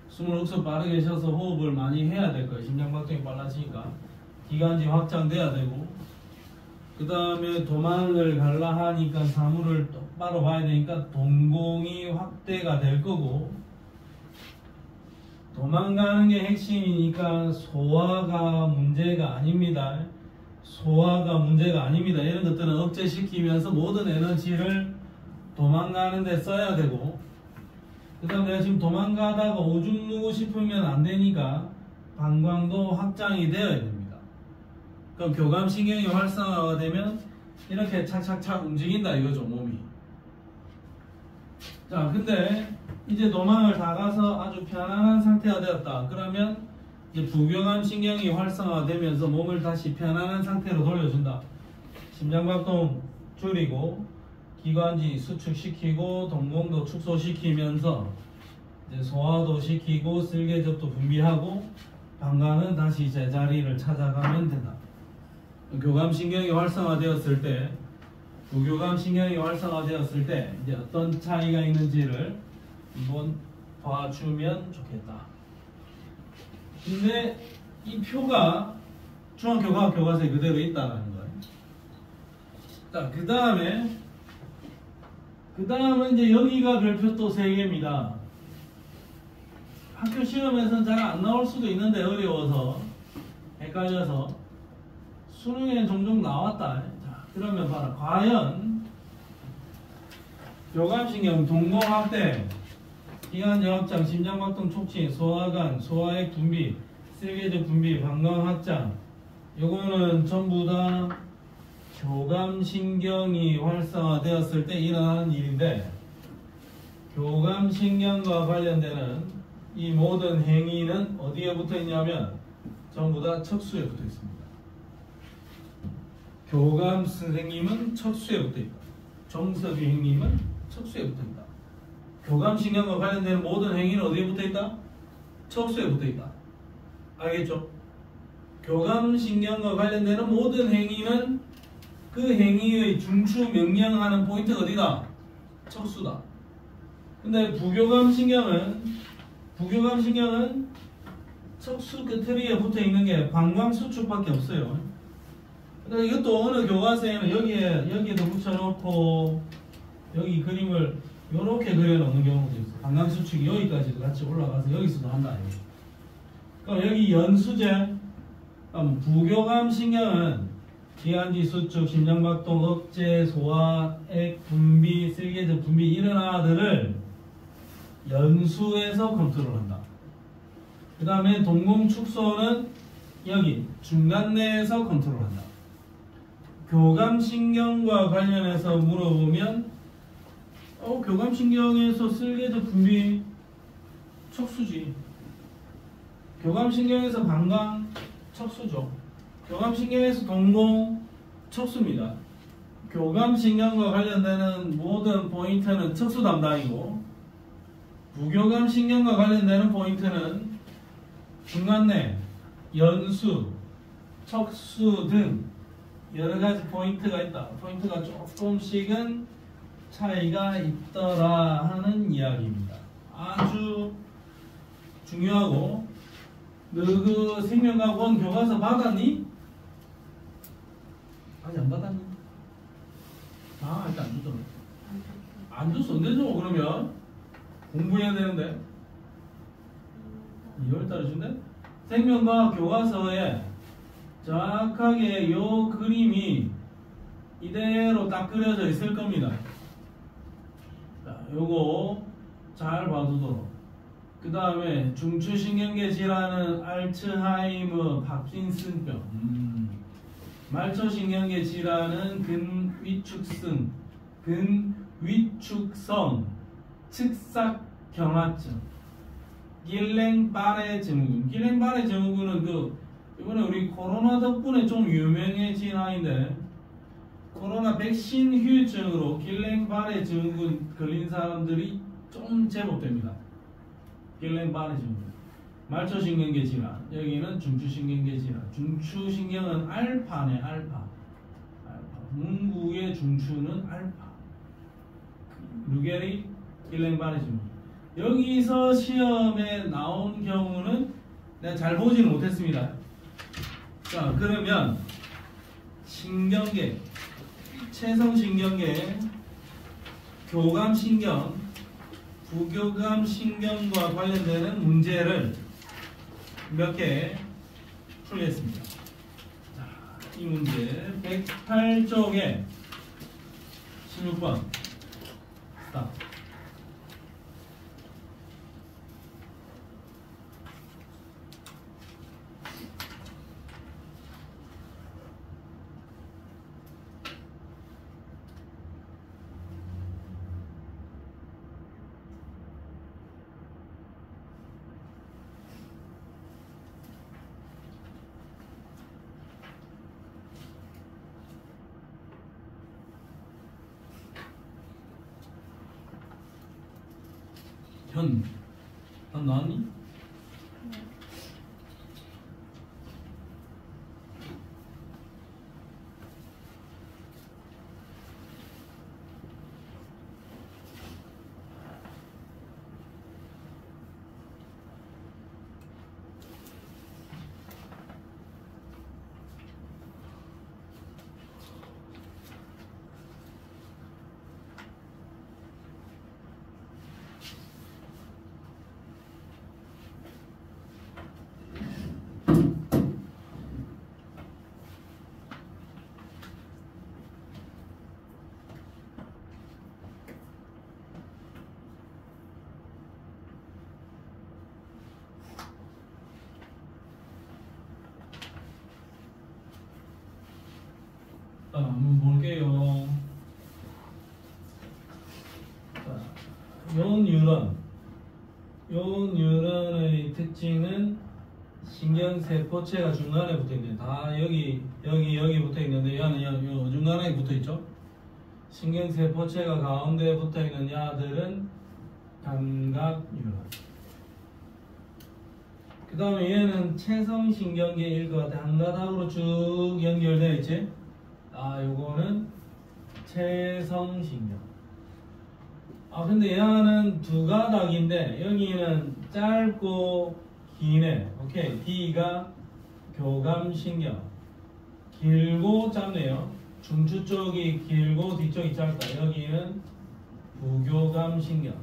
숨을 억수로 빠르게 쉬어서 호흡을 많이 해야 될 거예요. 심장박동이 빨라지니까 기관지 확장돼야 되고, 그 다음에 도망을 가려 하니까 사물을 똑바로 봐야 되니까 동공이 확대가 될 거고, 도망가는 게 핵심이니까 소화가 문제가 아닙니다. 소화가 문제가 아닙니다. 이런 것들은 억제시키면서 모든 에너지를 도망가는 데 써야 되고, 그 다음 내가 지금 도망가다가 오줌 누고 싶으면 안 되니까 방광도 확장이 되어야 됩니다. 그럼 교감신경이 활성화가 되면 이렇게 착착착 움직인다 이거죠, 몸이. 자, 근데 이제 도망을 다 가서 아주 편안한 상태가 되었다. 그러면 이제 부교감신경이 활성화되면서 몸을 다시 편안한 상태로 돌려준다. 심장박동 줄이고 기관지 수축시키고 동공도 축소시키면서 이제 소화도 시키고 쓸개즙도 분비하고 방광은 다시 제자리를 찾아가면 된다. 교감신경이 활성화되었을 때, 부교감신경이 활성화되었을 때 이제 어떤 차이가 있는지를 한번 봐주면 좋겠다. 근데 이 표가 중학교과학 교과서에 그대로 있다는 거예요. 자, 그 다음은 이제 여기가 별표 또 3개입니다. 학교 시험에서는 잘 안 나올 수도 있는데 어려워서 헷갈려서 수능에 종종 나왔다. 자, 그러면 봐라. 과연 교감신경 동공확대, 기관지 확장, 심장박동 촉진, 소화관, 소화액 분비, 쓸개즙 분비, 방광 확장, 요거는 전부 다 교감신경이 활성화되었을 때 일어나는 일인데, 교감신경과 관련되는 이 모든 행위는 어디에 붙어 있냐면 전부 다 척수에 붙어 있습니다. 교감 선생님은 척수에 붙어 있다. 정석이 행님은 척수에 붙어 있다. 교감신경과 관련되는 모든 행위는 어디에 붙어 있다? 척수에 붙어 있다. 알겠죠? 교감신경과 관련되는 모든 행위는 그 행위의 중추 명령하는 포인트가 어디다? 척수다. 근데 부교감신경은 척수 끝트리에 붙어 있는 게 방광수축밖에 없어요. 그러니까 이것도 어느 교과서에는 여기에도 붙여놓고 여기 그림을 이렇게 그려놓는 경우도 있어요. 방광수축이 여기까지도 같이 올라가서 여기서도 한다. 그럼 여기 연수제, 부교감신경은 기관지 수축, 심장박동 억제, 소화액 분비, 쓸개즙 분비 이런 아들을 연수에서 컨트롤한다. 그 다음에 동공축소는 여기 중간 내에서 컨트롤한다. 교감신경과 관련해서 물어보면 교감신경에서 쓸개즙 분비 척수지, 교감신경에서 방광 척수죠, 교감신경에서 동공 척수입니다. 교감신경과 관련되는 모든 포인트는 척수 담당이고, 부교감신경과 관련되는 포인트는 중간내, 연수, 척수 등 여러가지 포인트가 있다. 포인트가 조금씩은 차이가 있더라 하는 이야기입니다. 아주 중요하고, 너 그 생명과학원 교과서 받았니? 아직 안 받았니? 일단 안 줬어. 안 줬어. 언제 줘? 그러면 공부해야 되는데 2월달에 준대? 생명과학 교과서에 정확하게 요 그림이 이대로 딱 그려져 있을 겁니다. 자, 요거 잘 봐두도록. 그 다음에 중추신경계 질환은 알츠하이머, 파킨슨병. 말초신경계 질환은 근위축성 측삭경화증. 길랭바레 증후군. 길랭바레 증후군은 이번에 우리 코로나 덕분에 좀 유명해진 아이인데, 코로나 백신 후유증으로 길랭바레 증후군 걸린 사람들이 좀 제법 됩니다. 길랭바레 증후군. 말초신경계 질환. 여기는 중추신경계 질환. 중추신경은 알파네, 알파. 문구의 중추는 알파. 루게리 길랭바레 증후군. 여기서 시험에 나온 경우는 내가 잘 보지는 못했습니다. 자, 그러면 신경계, 체성신경계, 교감신경, 부교감신경과 관련되는 문제를 몇 개 풀겠습니다. 자, 이 문제 108쪽에 16번 스탑. 난 나왔니? 네. 한번 볼게요. 자, 요 뉴런의 특징은 신경세포체가 중간에 붙어있네. 다 여기 붙어있는데 얘는 요 중간에 붙어있죠. 신경세포체가 가운데 붙어있는 야들은 감각 뉴런. 그 다음에 얘는 체성신경계일 것 같아. 한 가닥으로 쭉 연결되어 있지. 요거는 체성신경. 근데 얘는 두 가닥인데 여기는 짧고 기네. 오케이. D가 교감신경. 길고 짧네요. 중추 쪽이 길고 뒤쪽이 짧다. 여기는 부교감신경.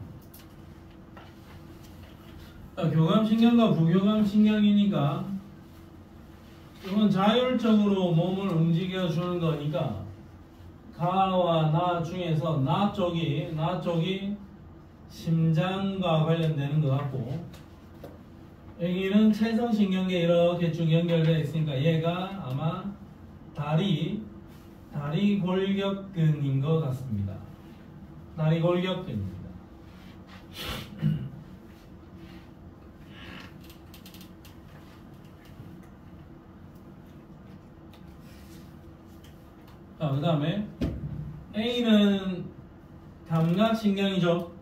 교감신경과 부교감신경이니까 이건 자율적으로 몸을 움직여 주는 거니까 가와 나 중에서 나 쪽이 심장과 관련되는 것 같고, 여기는 체성신경계 이렇게 쭉 연결되어 있으니까 얘가 아마 다리 골격근인 것 같습니다. 다리 골격근입니다. 그 다음에 A는 감각신경이죠.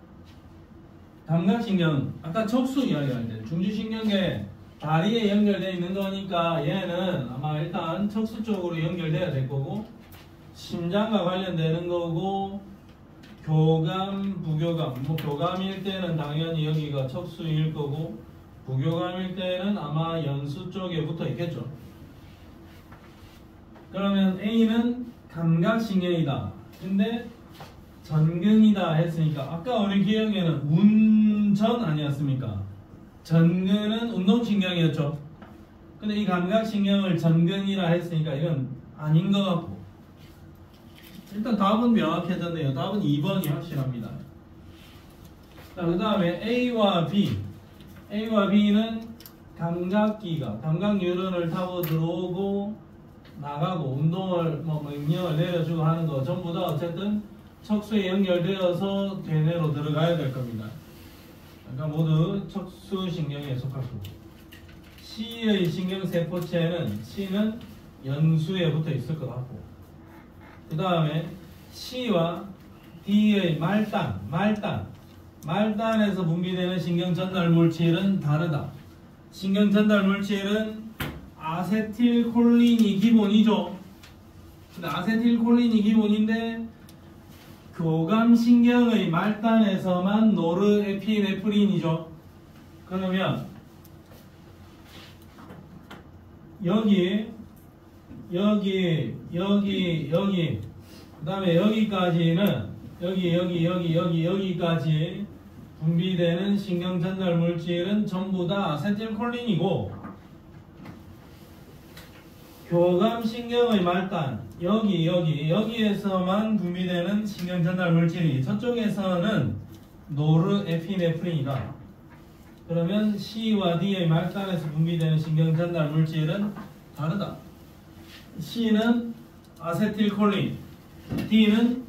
감각신경, 아까 척수 이야기할 때 중추신경계 다리에 연결되어 있는 거니까 얘는 아마 일단 척수 쪽으로 연결돼야 될 거고, 심장과 관련되는 거고, 교감, 부교감, 교감일 때는 당연히 여기가 척수일 거고, 부교감일 때는 아마 연수 쪽에 붙어 있겠죠. 그러면 A는 감각신경이다. 근데 전근이다 했으니까 아까 우리 기억에는 운전 아니었습니까? 전근은 운동신경이었죠. 근데 이 감각신경을 전근이라 했으니까 이건 아닌 것 같고, 일단 답은 명확해졌네요. 답은 2번이 확실합니다. 자, 그 다음에 A와 B. A와 B는 감각기가 감각 뉴런을 타고 들어오고 나가고 운동을 명령을 내려주고 하는 거 전부 다 어쨌든 척수에 연결되어서 대뇌로 들어가야 될 겁니다. 그러니까 모두 척수신경에 속할 거고. C의 신경세포체는 C는 연수에 붙어 있을 것 같고, 그 다음에 C와 D의 말단에서 분비되는 신경전달 물질은 다르다. 신경전달 물질은 아세틸콜린이 기본이죠. 근데 아세틸콜린이 기본인데 교감신경의 말단에서만 노르에피네프린이죠. 그러면 여기 그 다음에 여기까지는 여기까지 분비되는 신경전달 물질은 전부 다 아세틸콜린이고, 교감신경의 말단 여기에서만 분비되는 신경전달 물질이 저쪽에서는 노르에피네프린이다. 그러면 C와 D의 말단에서 분비되는 신경전달 물질은 다르다. C는 아세틸콜린, D는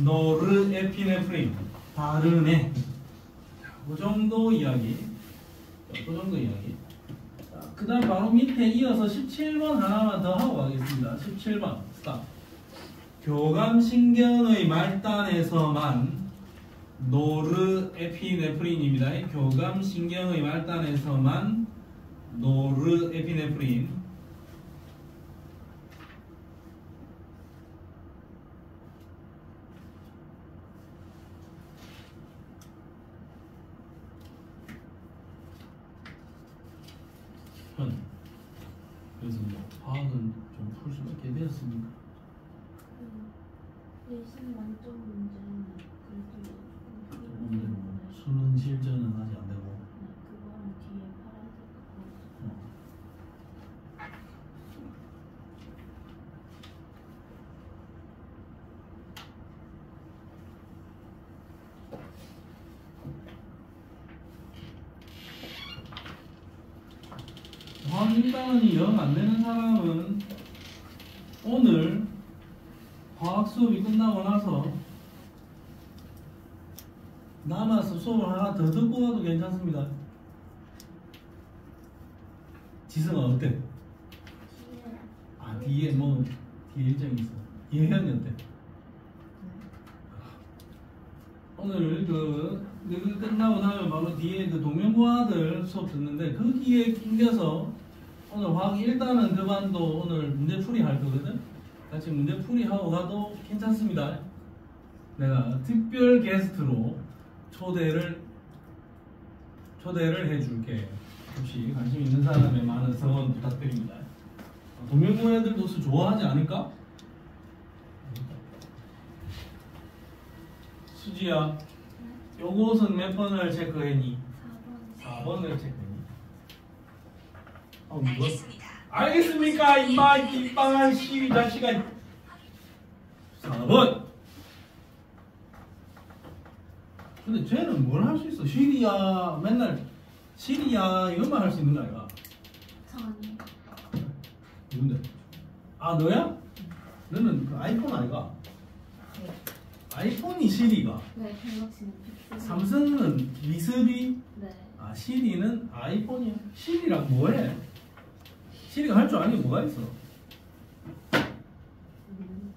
노르에피네프린. 다르네. 그 정도 이야기. 그 다음 바로 밑에 이어서 17번 하나만 더 하고 가겠습니다. 17번 스탑. 교감신경의 말단에서만 노르에피네프린입니다. 교감신경의 말단에서만 노르에피네프린. 그래서 뭐 화학은 좀 풀 수 있게 되었습니까? 내신 만점 문제는 그래도 조금 되고 수능 실전은 아직 안 되고. 그거랑 뒤에 파란색 그거. 화학 인강이 영 안 되는 사람은 오늘 화학 수업이 끝나고 나서 남아서 수업을 하나 더 듣고 가도 괜찮습니다. 지승아 어때? 아 뒤에 뭐 뒤에 일정이 있어. 예현이 어때? 오늘 그 끝나고 나면 바로 뒤에 그 동명과학을 수업 듣는데 거기에 낑겨서 오늘 화학 1단은 그반도 오늘 문제풀이 할 거거든. 같이 문제풀이 하고 가도 괜찮습니다. 내가 특별 게스트로 초대를 해줄게. 혹시 관심 있는 사람의 많은 성원 부탁드립니다. 동명고 애들도 좋아하지 않을까? 수지야, 요것은 몇 번을 체크했니? 4번을 체크했니? 알겠습니다. 알겠습니까? 임마 뒷방한 시위 자식아. 4번. 근데 쟤는 뭘 할 수 있어? 시리아 맨날 시리아 이것만 할 수 있는 거 아이가? 정원이. 누군데? 아 너야? 너는 그 아이폰 아이가? 네. 아이폰이 시리가. 네, 갤럭시는 픽셀. 삼성은 미스비. 네. 아 시리는 아이폰이야. 시리랑 뭐해? 시리가 할 줄 아는 게 뭐가 있어?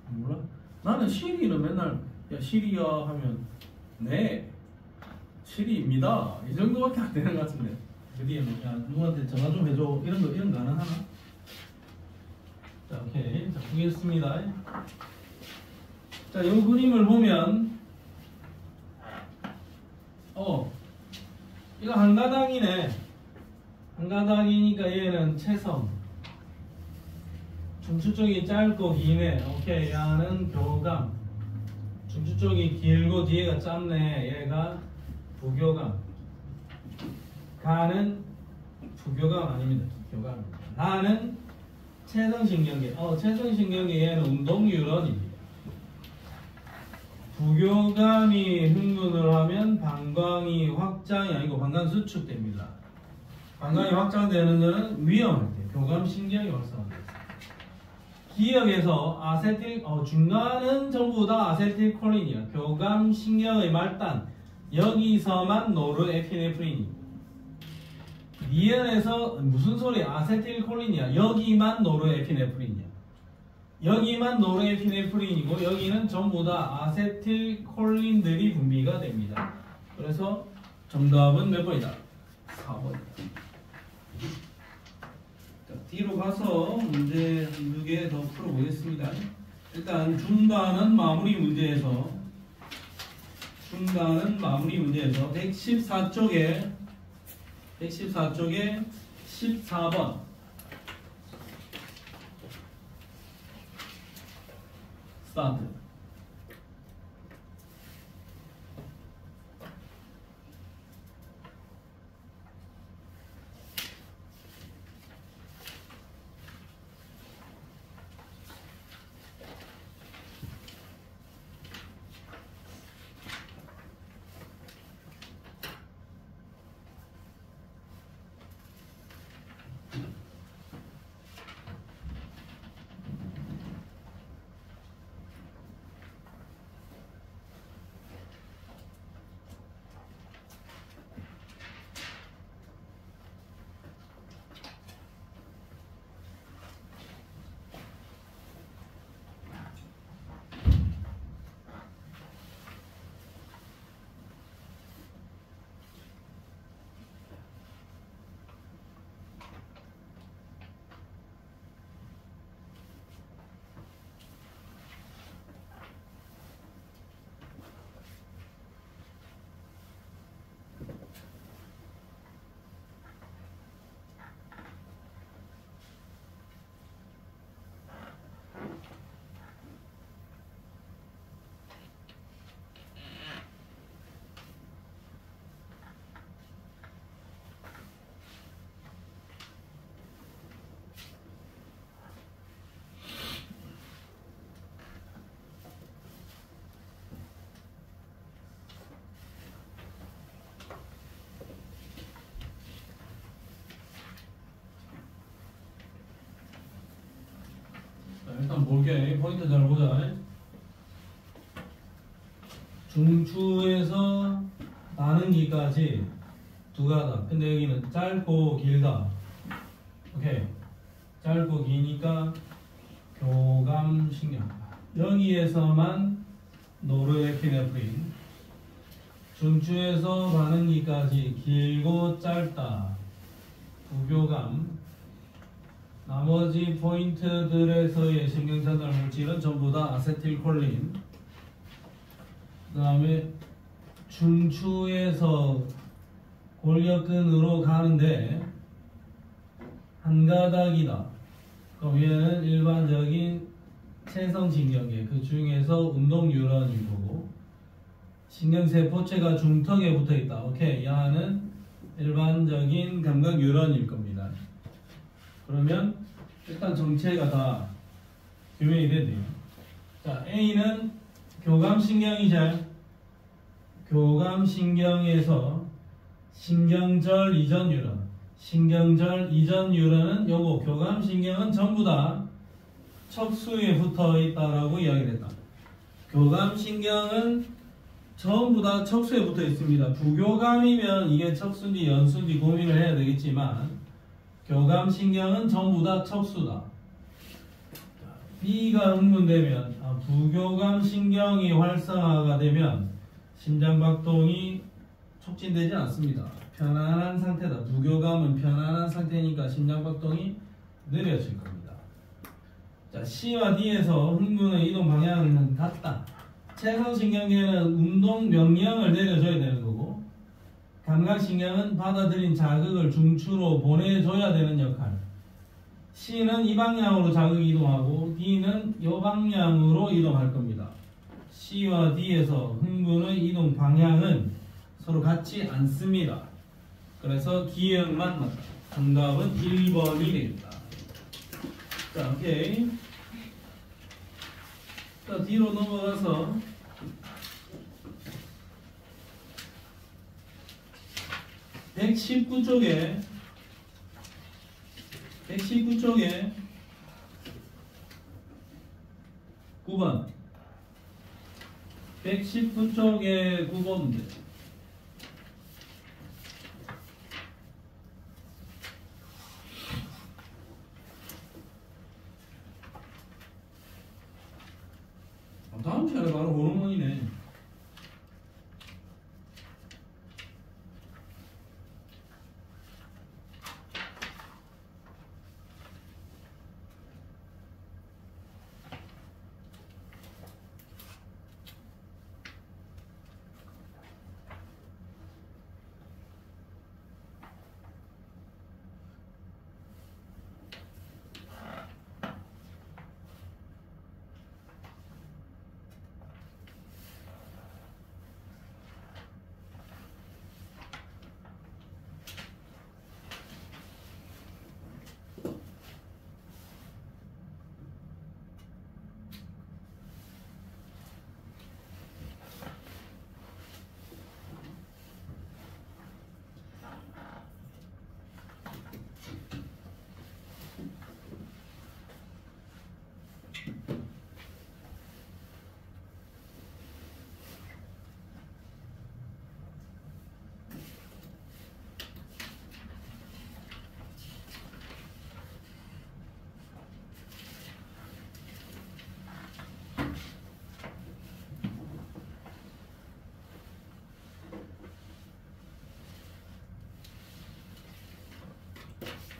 몰라? 나는 시리는 맨날 야 시리야 하면 네 시리입니다 이 정도밖에 안 되는 것 같은데 그 뒤에 뭐 야 누구한테 전화 좀 해줘 이런 거 가능하나? 자 오케이 자 보겠습니다. 자 이 그림을 보면 이거 한 가닥이네. 한 가닥이니까 얘는 채성. 중추 쪽이 짧고 기네. 오케이. 야는 교감. 중추 쪽이 길고 뒤에가 짧네. 얘가 부교감. 가는 부교감 아닙니다. 교감입니다. 나는 채성신경계. 채성신경계 얘는 운동유런입니다. 부교감이 흥분을 하면 방광이 확장이 아니고 방광 수축됩니다. 방광이 확장되는 것은 위험할 때 교감신경이 활성화돼요. 기억에서 중간은 전부 다 아세틸콜린이야. 교감신경의 말단 여기서만 노르에피네프린입니다. 니은에서 무슨 소리야? 아세틸콜린이야. 여기만 노르에피네프린이야. 여기만 노르에피네프린이고 여기는 전부 다 아세틸콜린들이 분비가 됩니다. 그래서 정답은 몇 번이다? 4번이다. 자, 뒤로 가서 문제 한두 개 더 풀어보겠습니다. 일단 중간은 마무리 문제에서 114쪽에 14번 스타트. 일단 볼게. 포인트 잘 보자. 중추에서 나는기까지 두 가다. 근데 여기는 짧고 길다. 오케이. 짧고 기니까 교감신경. 여기에서만 노르에피네프린. 중추에서 반응기까지 길고 짧다. 부교감. 나머지 포인트들에서의 신경전달 물질은 전부 다 아세틸콜린. 그 다음에 중추에서 골격근으로 가는데 한 가닥이다. 그럼 얘는 일반적인 체성신경계, 그 중에서 운동뉴런일 거고, 신경세포체가 중턱에 붙어있다. 오케이, 얘는 일반적인 감각뉴런일 겁니다. 그러면 일단 정체가 다 규명이 되네요. 자, A는 교감신경이죠. 교감신경에서 신경절 이전 뉴런. 신경절 이전 뉴런은 요거 교감신경은 전부 다 척수에 붙어 있다라고 이야기를 했다. 교감신경은 전부 다 척수에 붙어 있습니다. 부교감이면 이게 척수인지 연수인지 고민을 해야 되겠지만 교감신경은 전부 다 척수다. B가 흥분되면 부교감신경이 활성화가 되면 심장박동이 촉진되지 않습니다. 편안한 상태다. 부교감은 편안한 상태니까 심장박동이 느려질 겁니다. 자, C와 D에서 흥분의 이동 방향은 같다. 체성신경계는 운동 명령을 내려줘야 되는 거고, 감각신경은 받아들인 자극을 중추로 보내줘야 되는 역할. C는 이 방향으로 자극이 이동하고 D는 이 방향으로 이동할 겁니다. C와 D에서 흥분의 이동 방향은 서로 같지 않습니다. 그래서 기억만 맞다. 정답은 1번이 됩니다. 자, 오케이. 자, 뒤로 넘어가서 119쪽에 9번 119쪽에 9번 문제. 다음 시간에 바로 호르몬이네.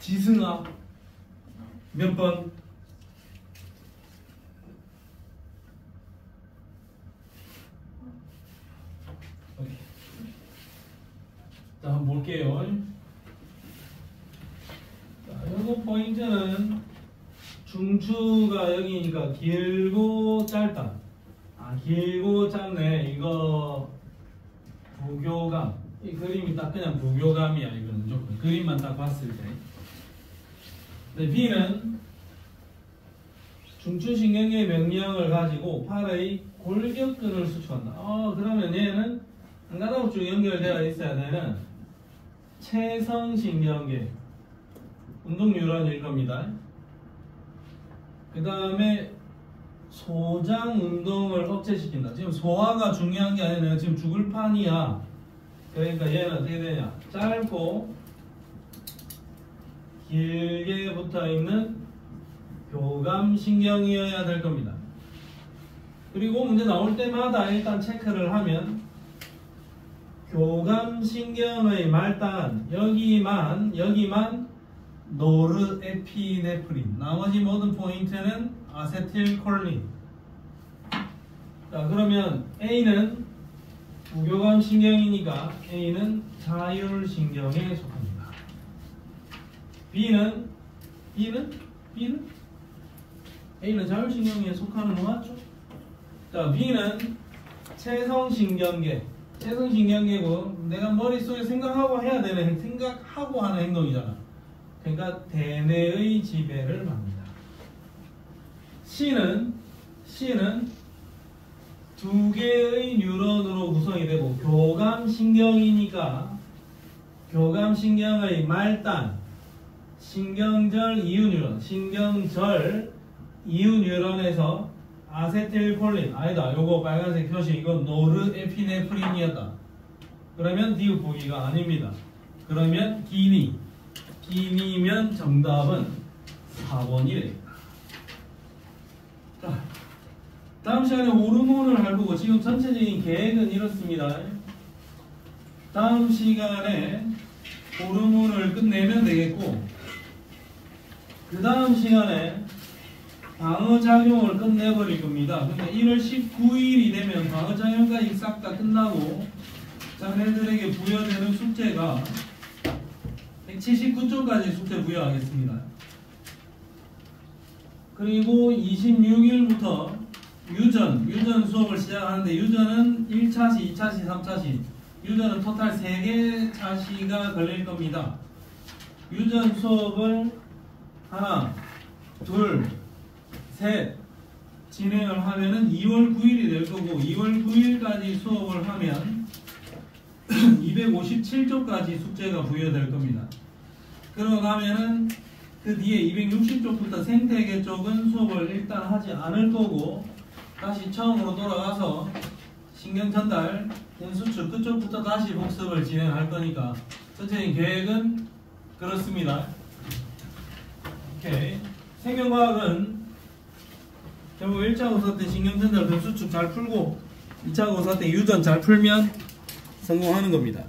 지승아 몇 번? 오케이. 자, 한번 볼게요. 자, 요거 포인트는 중추가 여기니까 길고 짧다. 길고 짧네. 이거 부교감. 이 그림이 딱 그냥 부교감이야. 이거는 무조건 그림만 딱 봤을 때. 근데 B는 중추신경계의 명령을 가지고 팔의 골격근을 수축한다. 그러면 얘는 한 가닥 쭉 연결되어 있어야 되는 체성신경계 운동 뉴런일 겁니다. 그 다음에 소장 운동을 억제시킨다. 지금 소화가 중요한 게 아니라 지금 죽을 판이야. 그러니까 얘는 어떻게 되냐? 짧고 길게 붙어있는 교감신경이어야 될 겁니다. 그리고 문제 나올 때마다 일단 체크를 하면 교감신경의 말단 여기만 노르에피네프린, 나머지 모든 포인트는 아세틸콜린. 자, 그러면 A는 부교감신경이니까 A는 자율신경에 속합니다. B는 A는 자율신경에 속하는 거 맞죠? 자, B는 체성신경계고 내가 머릿속에 생각하고 해야 되는 생각하고 하는 행동이잖아. 그러니까 대뇌의 지배를 받는다. C는 두 개의 뉴런으로 구성이 되고 교감신경이니까 교감신경의 말단 신경절 이유뉴런에서 아세틸콜린 아니다. 요거 빨간색 표시 이건 노르에피네프린이었다. 그러면 디귿 보기가 아닙니다. 그러면 기니면 정답은 4번이 됩니다. 자, 다음 시간에 호르몬을 할 거고 지금 전체적인 계획은 이렇습니다. 다음 시간에 호르몬을 끝내면 되겠고 그 다음 시간에 방어작용을 끝내버릴 겁니다. 그러니까 1월 19일이 되면 방어작용까지 싹 다 끝나고 자네들에게 부여되는 숙제가 179쪽까지 숙제 부여하겠습니다. 그리고 26일부터 유전 수업을 시작하는데 유전은 1차시, 2차시, 3차시 유전은 토탈 3개 차시가 걸릴 겁니다. 유전 수업을 하나, 둘, 셋 진행을 하면은 2월 9일이 될 거고 2월 9일까지 수업을 하면 200 257쪽까지 숙제가 부여될 겁니다. 그러고 나면은 그 뒤에 260쪽부터 생태계 쪽은 수업을 일단 하지 않을 거고 다시 처음으로 돌아가서 신경 전달, 운수축 그쪽부터 다시 복습을 진행할 거니까 전체적인 계획은 그렇습니다. 오케이. 생명과학은 결국 1차 고사 때 신경 전달, 운수축 잘 풀고 2차 고사 때 유전 잘 풀면 성공하는 겁니다.